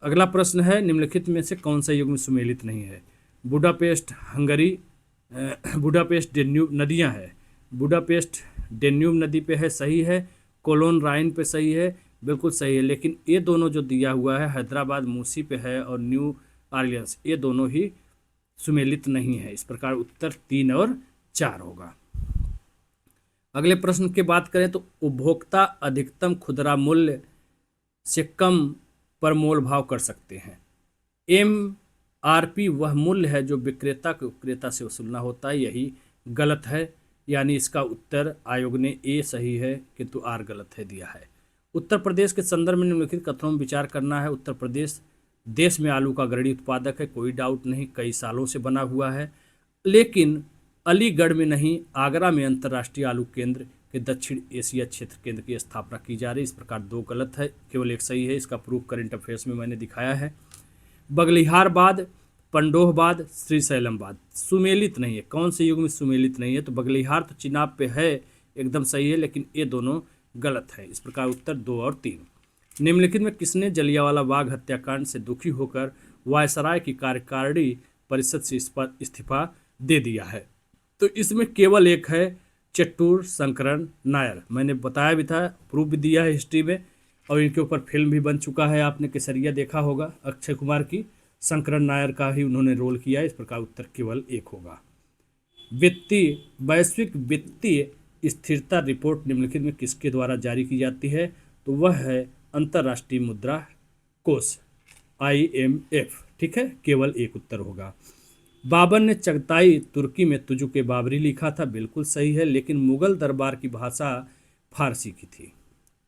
अगला प्रश्न है, निम्नलिखित में से कौन सा युग्म सुमेलित नहीं है? बुडापेस्ट हंगरी, बुडापेस्ट डेन्यूब नदियां है, बुडापेस्ट डेन्यूब नदी पे है, सही है। कोलोन राइन पे सही है, बिल्कुल सही है। लेकिन ये दोनों जो दिया हुआ है, हैदराबाद मूसी पे है और न्यू ऑरलियंस, ये दोनों ही सुमेलित नहीं है। इस प्रकार उत्तर 3 और 4 होगा। अगले प्रश्न की बात करें तो उपभोक्ता अधिकतम खुदरा मूल्य से कम पर मोल भाव कर सकते हैं। MRP वह मूल्य है जो विक्रेता को विक्रेता से वसूलना होता है, यही गलत है। यानी इसका उत्तर आयोग ने ए सही है किंतु आर गलत है दिया है। उत्तर प्रदेश के संदर्भ में निम्नलिखित कथनों में विचार करना है। उत्तर प्रदेश देश में आलू का अग्रणी उत्पादक है, कोई डाउट नहीं, कई सालों से बना हुआ है। लेकिन अलीगढ़ में नहीं, आगरा में अंतर्राष्ट्रीय आलू केंद्र के दक्षिण एशिया क्षेत्र केंद्र की स्थापना की जा रही है। इस प्रकार 2 गलत है, केवल एक सही है। इसका प्रूफ करंट अफेयर्स में मैंने दिखाया है। बगलिहारबाद, पंडोहबाद, श्रीशैलमबाद सुमेलित नहीं है। कौन से युग में सुमेलित नहीं है? तो बगलिहार तो चिनाब पे है, एकदम सही है, लेकिन ये दोनों गलत है। इस प्रकार उत्तर 2 और 3। निम्नलिखित में किसने जलियांवाला बाग हत्याकांड से दुखी होकर वायसराय की कार्यकारिणी परिषद से इस्तीफा दे दिया है? तो इसमें केवल एक है, चट्टूर शंकरन नायर। मैंने बताया भी था, प्रूफ भी दिया है हिस्ट्री में, और इनके ऊपर फिल्म भी बन चुका है, आपने केसरिया देखा होगा अक्षय कुमार की। शंकरन नायर का ही उन्होंने रोल किया है। इस प्रकार उत्तर केवल एक होगा। वैश्विक वित्तीय स्थिरता रिपोर्ट निम्नलिखित में किसके द्वारा जारी की जाती है? तो वह है अंतर्राष्ट्रीय मुद्रा कोष, IMF। ठीक है, केवल एक उत्तर होगा। बाबर ने चगताई तुर्की में तुजुक बाबरी लिखा था, बिल्कुल सही है, लेकिन मुगल दरबार की भाषा फारसी की थी।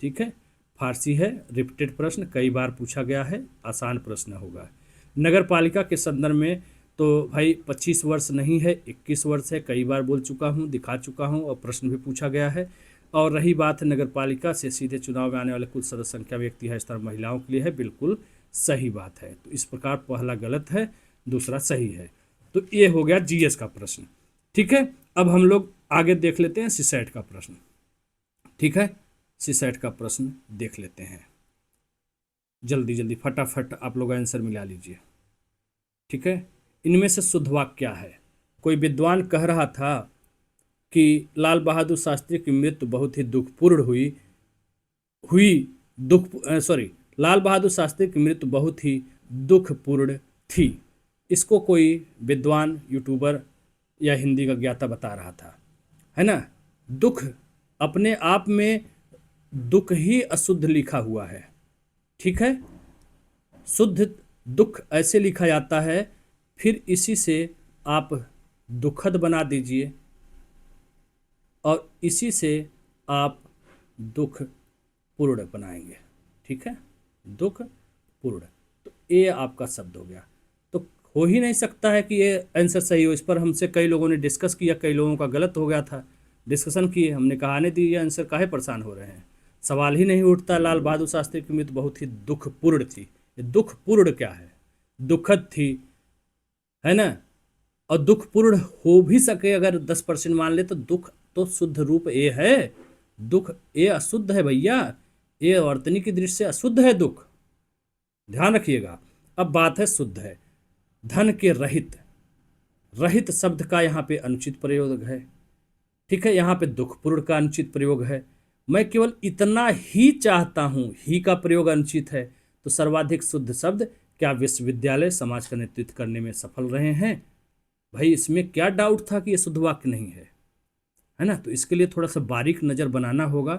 ठीक है, फारसी है। रिपीटेड प्रश्न कई बार पूछा गया है, आसान प्रश्न होगा। नगर पालिका के संदर्भ में तो भाई 25 वर्ष नहीं है, 21 वर्ष है। कई बार बोल चुका हूँ, दिखा चुका हूँ, और प्रश्न भी पूछा गया है। और रही बात है नगर पालिका से सीधे चुनाव में आने वाले कुल सदस्य संख्या व्यक्ति है, इस तरह महिलाओं के लिए है, बिल्कुल सही बात है। तो इस प्रकार पहला गलत है, दूसरा सही है। तो ये हो गया GS का प्रश्न। ठीक है, अब हम लोग आगे देख लेते हैं सीसैट का प्रश्न। ठीक है, सीसैट का प्रश्न देख लेते हैं, जल्दी जल्दी फटाफट आप लोग आंसर मिला लीजिए। ठीक है, इनमें से शुद्ध वाक्य क्या है? कोई विद्वान कह रहा था कि लाल बहादुर शास्त्री की मृत्यु बहुत ही दुखपूर्ण लाल बहादुर शास्त्री की मृत्यु बहुत ही दुखपूर्ण थी। इसको कोई विद्वान यूट्यूबर या हिंदी का ज्ञाता बता रहा था, है ना। दुख अपने आप में दुख ही अशुद्ध लिखा हुआ है। ठीक है, शुद्ध दुख ऐसे लिखा जाता है, फिर इसी से आप दुखद बना दीजिए और इसी से आप दुख पूर्ण बनाएंगे। ठीक है, दुख पूर्ण, तो ये आपका शब्द हो गया। तो हो ही नहीं सकता है कि ये आंसर सही हो। इस पर हमसे कई लोगों ने डिस्कस किया, कई लोगों का गलत हो गया था, डिस्कशन किए, हमने कहा नहीं दी ये आंसर, काहे परेशान हो रहे हैं, सवाल ही नहीं उठता। लाल बहादुर शास्त्री की मृत्यु बहुत ही दुखपूर्ण थी। दुखपूर्ण क्या है? दुखद थी, है ना। और दुखपूर्ण हो भी सके अगर 10% मान ले, तो दुख तो शुद्ध रूप ए है। दुख ए अशुद्ध है भैया, ये वर्तनी की दृष्टि से अशुद्ध है दुख, ध्यान रखिएगा। अब बात है शुद्ध है। धन के रहित, रहित शब्द का यहाँ पे अनुचित प्रयोग है। ठीक है, यहाँ पे दुखपूर्ण का अनुचित प्रयोग है। मैं केवल इतना ही चाहता हूँ, ही का प्रयोग अनुचित है। तो सर्वाधिक शुद्ध शब्द, क्या विश्वविद्यालय समाज का नेतृत्व करने में सफल रहे हैं? भाई इसमें क्या डाउट था कि ये शुद्ध वाक्य नहीं है ना। तो इसके लिए थोड़ा सा बारीक नज़र बनाना होगा।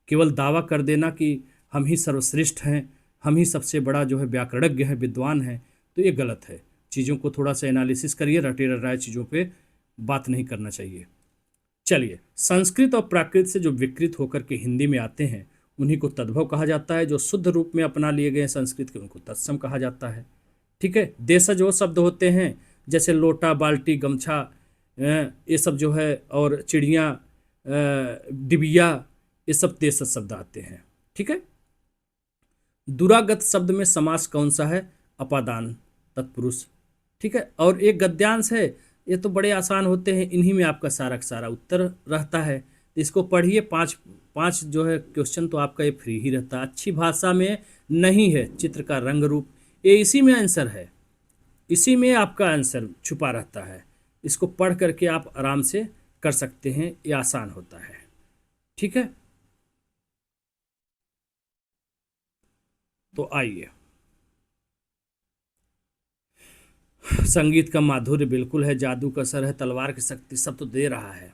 केवल दावा कर देना कि हम ही सर्वश्रेष्ठ हैं, हम ही सबसे बड़ा जो है व्याकरणज्ञ है, विद्वान है, तो ये गलत है। चीज़ों को थोड़ा सा एनालिसिस करिए, रटे रटाए चीज़ों पे बात नहीं करना चाहिए। चलिए, संस्कृत और प्राकृत से जो विकृत होकर के हिंदी में आते हैं उन्हीं को तद्भव कहा जाता है। जो शुद्ध रूप में अपना लिए गए संस्कृत के, उनको तत्सम कहा जाता है। ठीक है, देशज वो शब्द होते हैं जैसे लोटा, बाल्टी, गमछा, ये सब जो है, और चिड़िया, डिबिया, ये सब देशज शब्द आते हैं। ठीक है, दुरागत शब्द में समास कौन सा है? अपादान तत्पुरुष। ठीक है, और एक गद्यांश है, ये तो बड़े आसान होते हैं, इन्हीं में आपका सारा का सारा उत्तर रहता है। तो इसको पढ़िए, पाँच जो है क्वेश्चन तो आपका ये फ्री ही रहता है। अच्छी भाषा में नहीं है, चित्र का रंग रूप, ये इसी में आंसर है, इसी में आपका आंसर छुपा रहता है। इसको पढ़ करके आप आराम से कर सकते हैं, ये आसान होता है। ठीक है, तो आइए, संगीत का माधुर्य बिल्कुल है, जादू का असर है, तलवार की शक्ति, सब तो दे रहा है।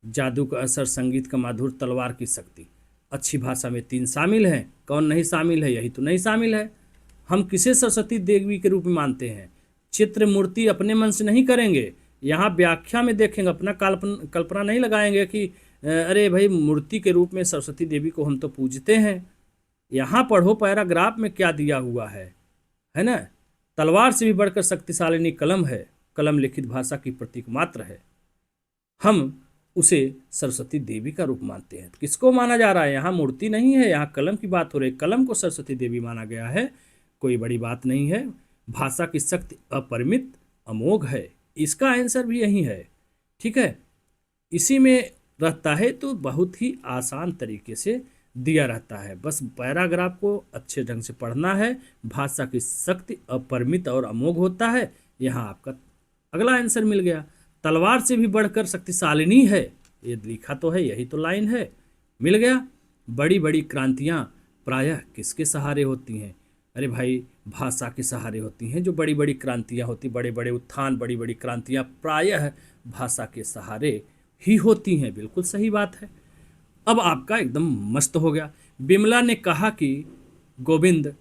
जादू का असर, संगीत का माधुर्य, तलवार की शक्ति, अच्छी भाषा में 3 शामिल हैं। कौन नहीं शामिल है? यही तो नहीं शामिल है। हम किसे सरस्वती देवी के रूप में मानते हैं? चित्र मूर्ति अपने मन से नहीं करेंगे, यहाँ व्याख्या में देखेंगे, अपना कल्पना नहीं लगाएंगे कि अरे भाई मूर्ति के रूप में सरस्वती देवी को हम तो पूजते हैं। यहाँ पढ़ो पैराग्राफ में क्या दिया हुआ है है ना। तलवार से भी बढ़कर शक्तिशालिनी कलम है, कलम लिखित भाषा की प्रतीक मात्र है। हम उसे सरस्वती देवी का रूप मानते हैं। किसको माना जा रहा है? यहाँ मूर्ति नहीं है, यहाँ कलम की बात हो रही है। कलम को सरस्वती देवी माना गया है, कोई बड़ी बात नहीं है। भाषा की शक्ति अपरिमित अमोघ है, इसका आंसर भी यही है। ठीक है, इसी में रहता है तो बहुत ही आसान तरीके से दिया रहता है। बस पैराग्राफ को अच्छे ढंग से पढ़ना है। भाषा की शक्ति अपरिमित और अमोघ होता है, यहाँ आपका अगला आंसर मिल गया। तलवार से भी बढ़कर शक्तिशालिनी है, ये लिखा तो है, यही तो लाइन है, मिल गया। बड़ी बड़ी क्रांतियाँ प्रायः किसके सहारे होती हैं? अरे भाई, भाषा के सहारे होती हैं। जो बड़ी बड़ी क्रांतियाँ होती, बड़े बड़े उत्थान, बड़ी बड़ी क्रांतियाँ प्रायः भाषा के सहारे ही होती हैं। बिल्कुल सही बात है। अब आपका एकदम मस्त हो गया। बिमला ने कहा कि गोविंद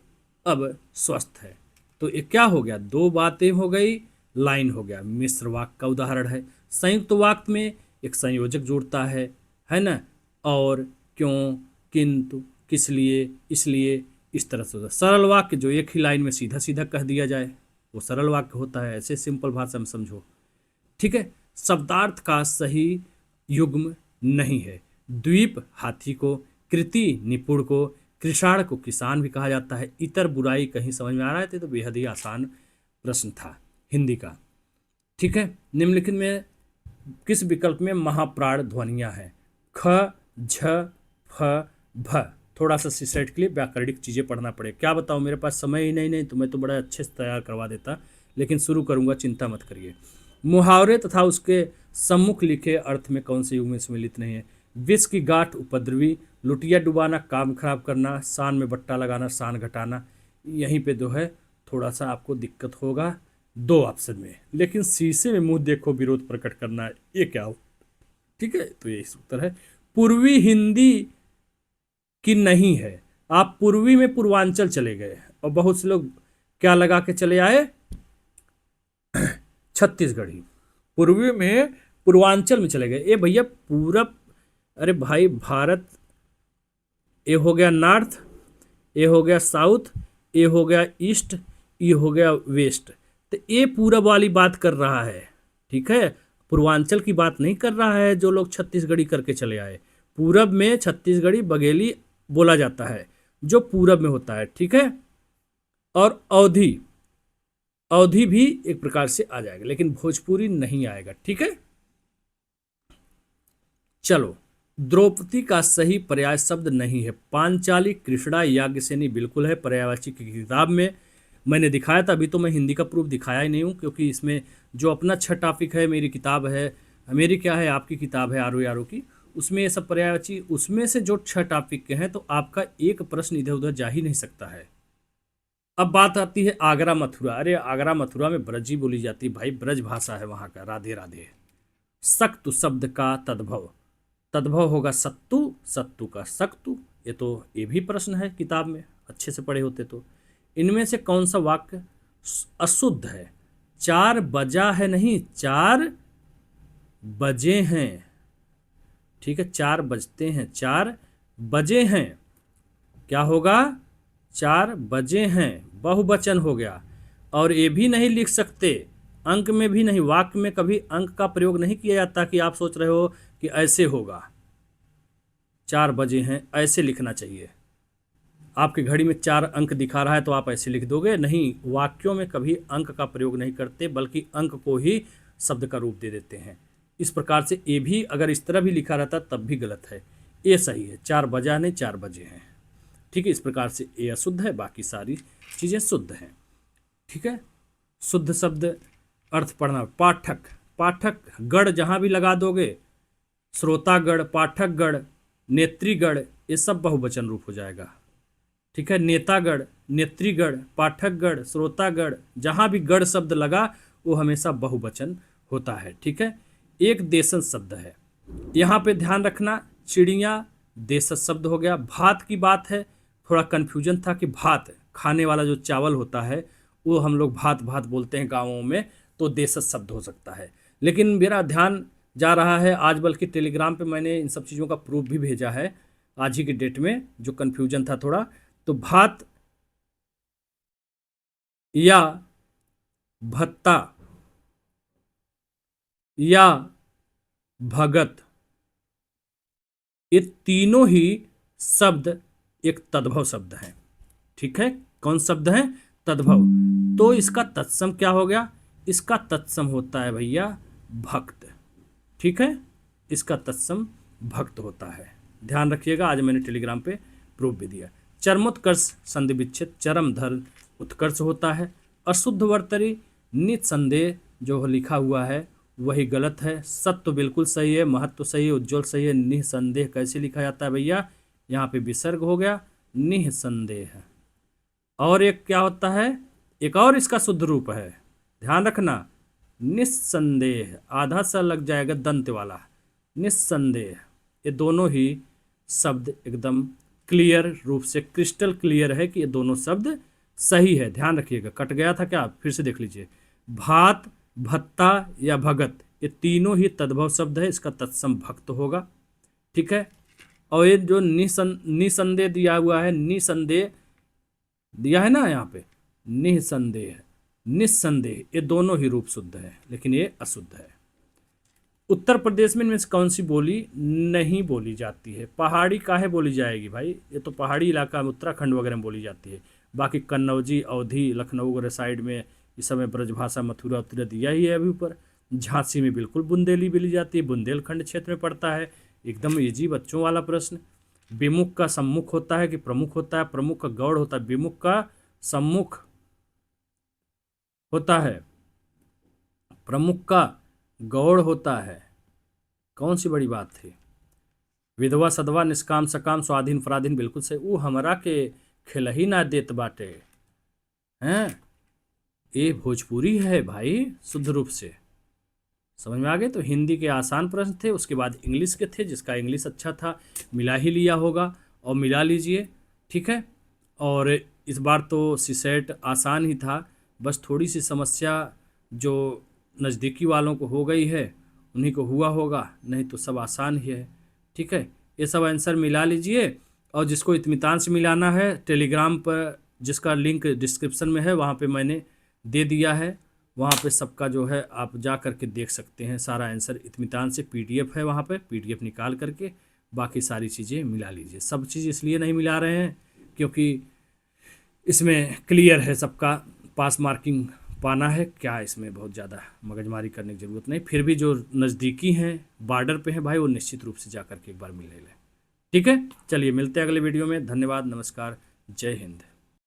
अब स्वस्थ है। तो ये क्या हो गया? दो बातें हो गई, लाइन हो गया। मिश्र वाक्य का उदाहरण है। संयुक्त वाक्य में एक संयोजक जुड़ता है ना, और क्यों, किंतु, किस लिए, इसलिए, इस तरह से होता है। सरल वाक्य जो एक ही लाइन में सीधा सीधा कह दिया जाए वो सरल वाक्य होता है। ऐसे सिंपल भाषा में समझो। ठीक है। शब्दार्थ का सही युग्म नहीं है। द्वीप हाथी को, कृति निपुण को, कृषाण को किसान भी कहा जाता है। इतर बुराई कहीं समझ में आ रहा है? तो बेहद ही आसान प्रश्न था हिंदी का। ठीक है। निम्नलिखित में किस विकल्प में महाप्राण ध्वनियां हैं? ख, झ, फ, भ। थोड़ा सा सिसेट के लिए व्याकरणिक चीज़ें पढ़ना पड़े। क्या बताऊँ, मेरे पास समय ही नहीं तो मैं तो बड़ा अच्छे से तैयार करवा देता, लेकिन शुरू करूँगा, चिंता मत करिए। मुहावरे तथा उसके सम्मुख लिखे अर्थ में कौन से युग में सम्मिलित नहीं है? विष की गांठ उपद्रवी, लुटिया डुबाना, काम खराब करना, शान में बट्टा लगाना, शान घटाना। यहीं पे जो है थोड़ा सा आपको दिक्कत होगा दो ऑप्शन में, लेकिन शीशे में मुंह देखो विरोध प्रकट करना, ये क्या हो? ठीक है, तो यही उत्तर है। पूर्वी हिंदी की नहीं है। आप पूर्वी में पूर्वांचल चले गए और बहुत से लोग क्या लगा के चले आए? छत्तीसगढ़ी। पूर्वी में पूर्वांचल में चले गए। ये भैया पूरब, अरे भाई भारत, ये हो गया नॉर्थ, ये हो गया साउथ, ये हो गया ईस्ट, ये हो गया वेस्ट। तो ये पूरब वाली बात कर रहा है। ठीक है, पूर्वांचल की बात नहीं कर रहा है जो लोग छत्तीसगढ़ी करके चले आए। पूरब में छत्तीसगढ़ी बघेली बोला जाता है जो पूरब में होता है। ठीक है, और अवधी, अवधी भी एक प्रकार से आ जाएगा, लेकिन भोजपुरी नहीं आएगा। ठीक है, चलो। द्रौपदी का सही पर्याय शब्द नहीं है। पांचाली, कृष्णा, याज्ञसेनी बिल्कुल है। पर्यायवाची की किताब में मैंने दिखाया था, अभी तो मैं हिंदी का प्रूफ दिखाया ही नहीं हूँ, क्योंकि इसमें जो अपना अच्छा टॉपिक है, मेरी किताब है, मेरी क्या है, आपकी किताब है आरो यारो की, उसमें ये सब पर्यायवाची, उसमें से जो 6 टॉपिक के हैं, तो आपका एक प्रश्न इधर उधर जा ही नहीं सकता है। अब बात आती है आगरा मथुरा। अरे आगरा मथुरा में ब्रजी बोली जाती है भाई, ब्रज भाषा है वहाँ का। राधे राधे। सक्तु शब्द का तद्भव, तद्भव होगा सत्तु, सत्तु का सक्तु। ये भी प्रश्न है किताब में, अच्छे से पढ़े होते तो। इनमें से कौन सा वाक्य अशुद्ध है? 4 बजा है नहीं, 4 बजे हैं। ठीक है, 4 बजते हैं, 4 बजे हैं। क्या होगा? 4 बजे हैं, बहुवचन हो गया। और ये भी नहीं लिख सकते, अंक में भी नहीं, वाक्य में कभी अंक का प्रयोग नहीं किया जाता कि आप सोच रहे हो कि ऐसे होगा। 4 बजे हैं ऐसे लिखना चाहिए। आपकी घड़ी में 4 अंक दिखा रहा है तो आप ऐसे लिख दोगे? नहीं, वाक्यों में कभी अंक का प्रयोग नहीं करते, बल्कि अंक को ही शब्द का रूप दे देते हैं। इस प्रकार से ये भी अगर इस तरह भी लिखा रहता तब भी गलत है। ये सही है, 4 बजा नहीं, 4 बजे हैं। ठीक है, इस प्रकार से ये अशुद्ध है, बाकी सारी चीज़ें शुद्ध हैं। ठीक है, शुद्ध शब्द अर्थ पढ़ना। पाठक, पाठक गढ़ जहाँ भी लगा दोगे, श्रोतागढ़, पाठकगढ़, नेत्रीगढ़, ये सब बहुवचन रूप हो जाएगा। ठीक है, नेतागढ़, नेत्रीगढ़, पाठकगढ़, श्रोतागढ़, जहाँ भी गढ़ शब्द लगा वो हमेशा बहुवचन होता है। ठीक है, एक देशन शब्द है, यहाँ पे ध्यान रखना। चिड़िया देशज शब्द हो गया। भात की बात है, थोड़ा कन्फ्यूजन था कि भात खाने वाला जो चावल होता है वो हम लोग भात भात बोलते हैं गाँवों में, तो देशज शब्द हो सकता है। लेकिन मेरा ध्यान जा रहा है आज, बल्कि टेलीग्राम पे मैंने इन सब चीज़ों का प्रूफ भी भेजा है आज ही की डेट में, जो कन्फ्यूजन था थोड़ा। तो भात या भत्ता या भगत, ये तीनों ही शब्द एक तद्भव शब्द हैं। ठीक है, कौन शब्द है? तद्भव। तो इसका तत्सम क्या हो गया? इसका तत्सम होता है भैया भक्त। ठीक है, इसका तत्सम भक्त होता है। ध्यान रखिएगा, आज मैंने टेलीग्राम पे प्रूफ भी दिया। चरमोत्कर्ष संधि विच्छेद चरम धर्म उत्कर्ष होता है। अशुद्ध वर्तरी निसंदेह जो लिखा हुआ है वही गलत है। सत्य तो बिल्कुल सही है, महत्व सही है, उज्ज्वल सही है। निसंदेह कैसे लिखा जाता है भैया? यहाँ पे विसर्ग हो गया, निसंदेह। और एक क्या होता है? एक और इसका शुद्ध रूप है, ध्यान रखना, निस्संदेह। आधा सा लग जाएगा दंत वाला, निस्संदेह। ये दोनों ही शब्द एकदम क्लियर रूप से, क्रिस्टल क्लियर है कि ये दोनों शब्द सही है। ध्यान रखिएगा, कट गया था क्या? फिर से देख लीजिए। भात, भत्ता या भगत, ये तीनों ही तद्भव शब्द है, इसका तत्सम भक्त होगा। ठीक है, और ये जो निसंदेह दिया हुआ है, निसंदेह दिया है ना यहाँ पे, निसंदेह, निस्संदेह, ये दोनों ही रूप शुद्ध है, लेकिन ये अशुद्ध है। उत्तर प्रदेश में इनमें से कौन सी बोली नहीं बोली जाती है? पहाड़ी काहे बोली जाएगी भाई? ये तो पहाड़ी इलाका में, उत्तराखंड वगैरह में बोली जाती है। बाकी कन्नौजी, अवधी, लखनऊ वगैरह साइड में इस समय ब्रजभाषा, मथुरा उथुरा दिया ही है अभी ऊपर। झांसी में बिल्कुल बुंदेली बोली जाती है, बुंदेलखंड क्षेत्र में पड़ता है। एकदम इजी बच्चों वाला प्रश्न। विमुख का सम्मुख होता है कि प्रमुख होता है? प्रमुख का गौड़ होता है, विमुख का सम्मुख होता है, प्रमुख का गौड़ होता है। कौन सी बड़ी बात थी? विधवा सधवा निष्काम सकाम स्वाधीन पराधीन, बिल्कुल सही। ऊ हमरा के खिलही ना देत बाटे हैं, ये भोजपुरी है भाई शुद्ध रूप से। समझ में आ गए? तो हिंदी के आसान प्रश्न थे, उसके बाद इंग्लिश के थे, जिसका इंग्लिश अच्छा था मिला ही लिया होगा, और मिला लीजिए। ठीक है, और इस बार तो सीसेट आसान ही था, बस थोड़ी सी समस्या जो नज़दीकी वालों को हो गई है उन्हीं को हुआ होगा, नहीं तो सब आसान ही है। ठीक है, ये सब आंसर मिला लीजिए, और जिसको इत्मीनान से मिलाना है टेलीग्राम पर, जिसका लिंक डिस्क्रिप्शन में है, वहाँ पे मैंने दे दिया है। वहाँ पे सबका जो है आप जा करके देख सकते हैं, सारा आंसर इत्मीनान से पीडीएफ है, वहाँ पे पीडीएफ निकाल करके बाकी सारी चीज़ें मिला लीजिए। सब चीज़ इसलिए नहीं मिला रहे हैं क्योंकि इसमें क्लियर है सबका, पास मार्किंग पाना है क्या, इसमें बहुत ज़्यादा मगजमारी करने की ज़रूरत नहीं। फिर भी जो नज़दीकी हैं, बॉर्डर पे हैं भाई, वो निश्चित रूप से जा कर के एक बार मिल लें। ठीक है, चलिए मिलते हैं अगले वीडियो में। धन्यवाद, नमस्कार, जय हिंद।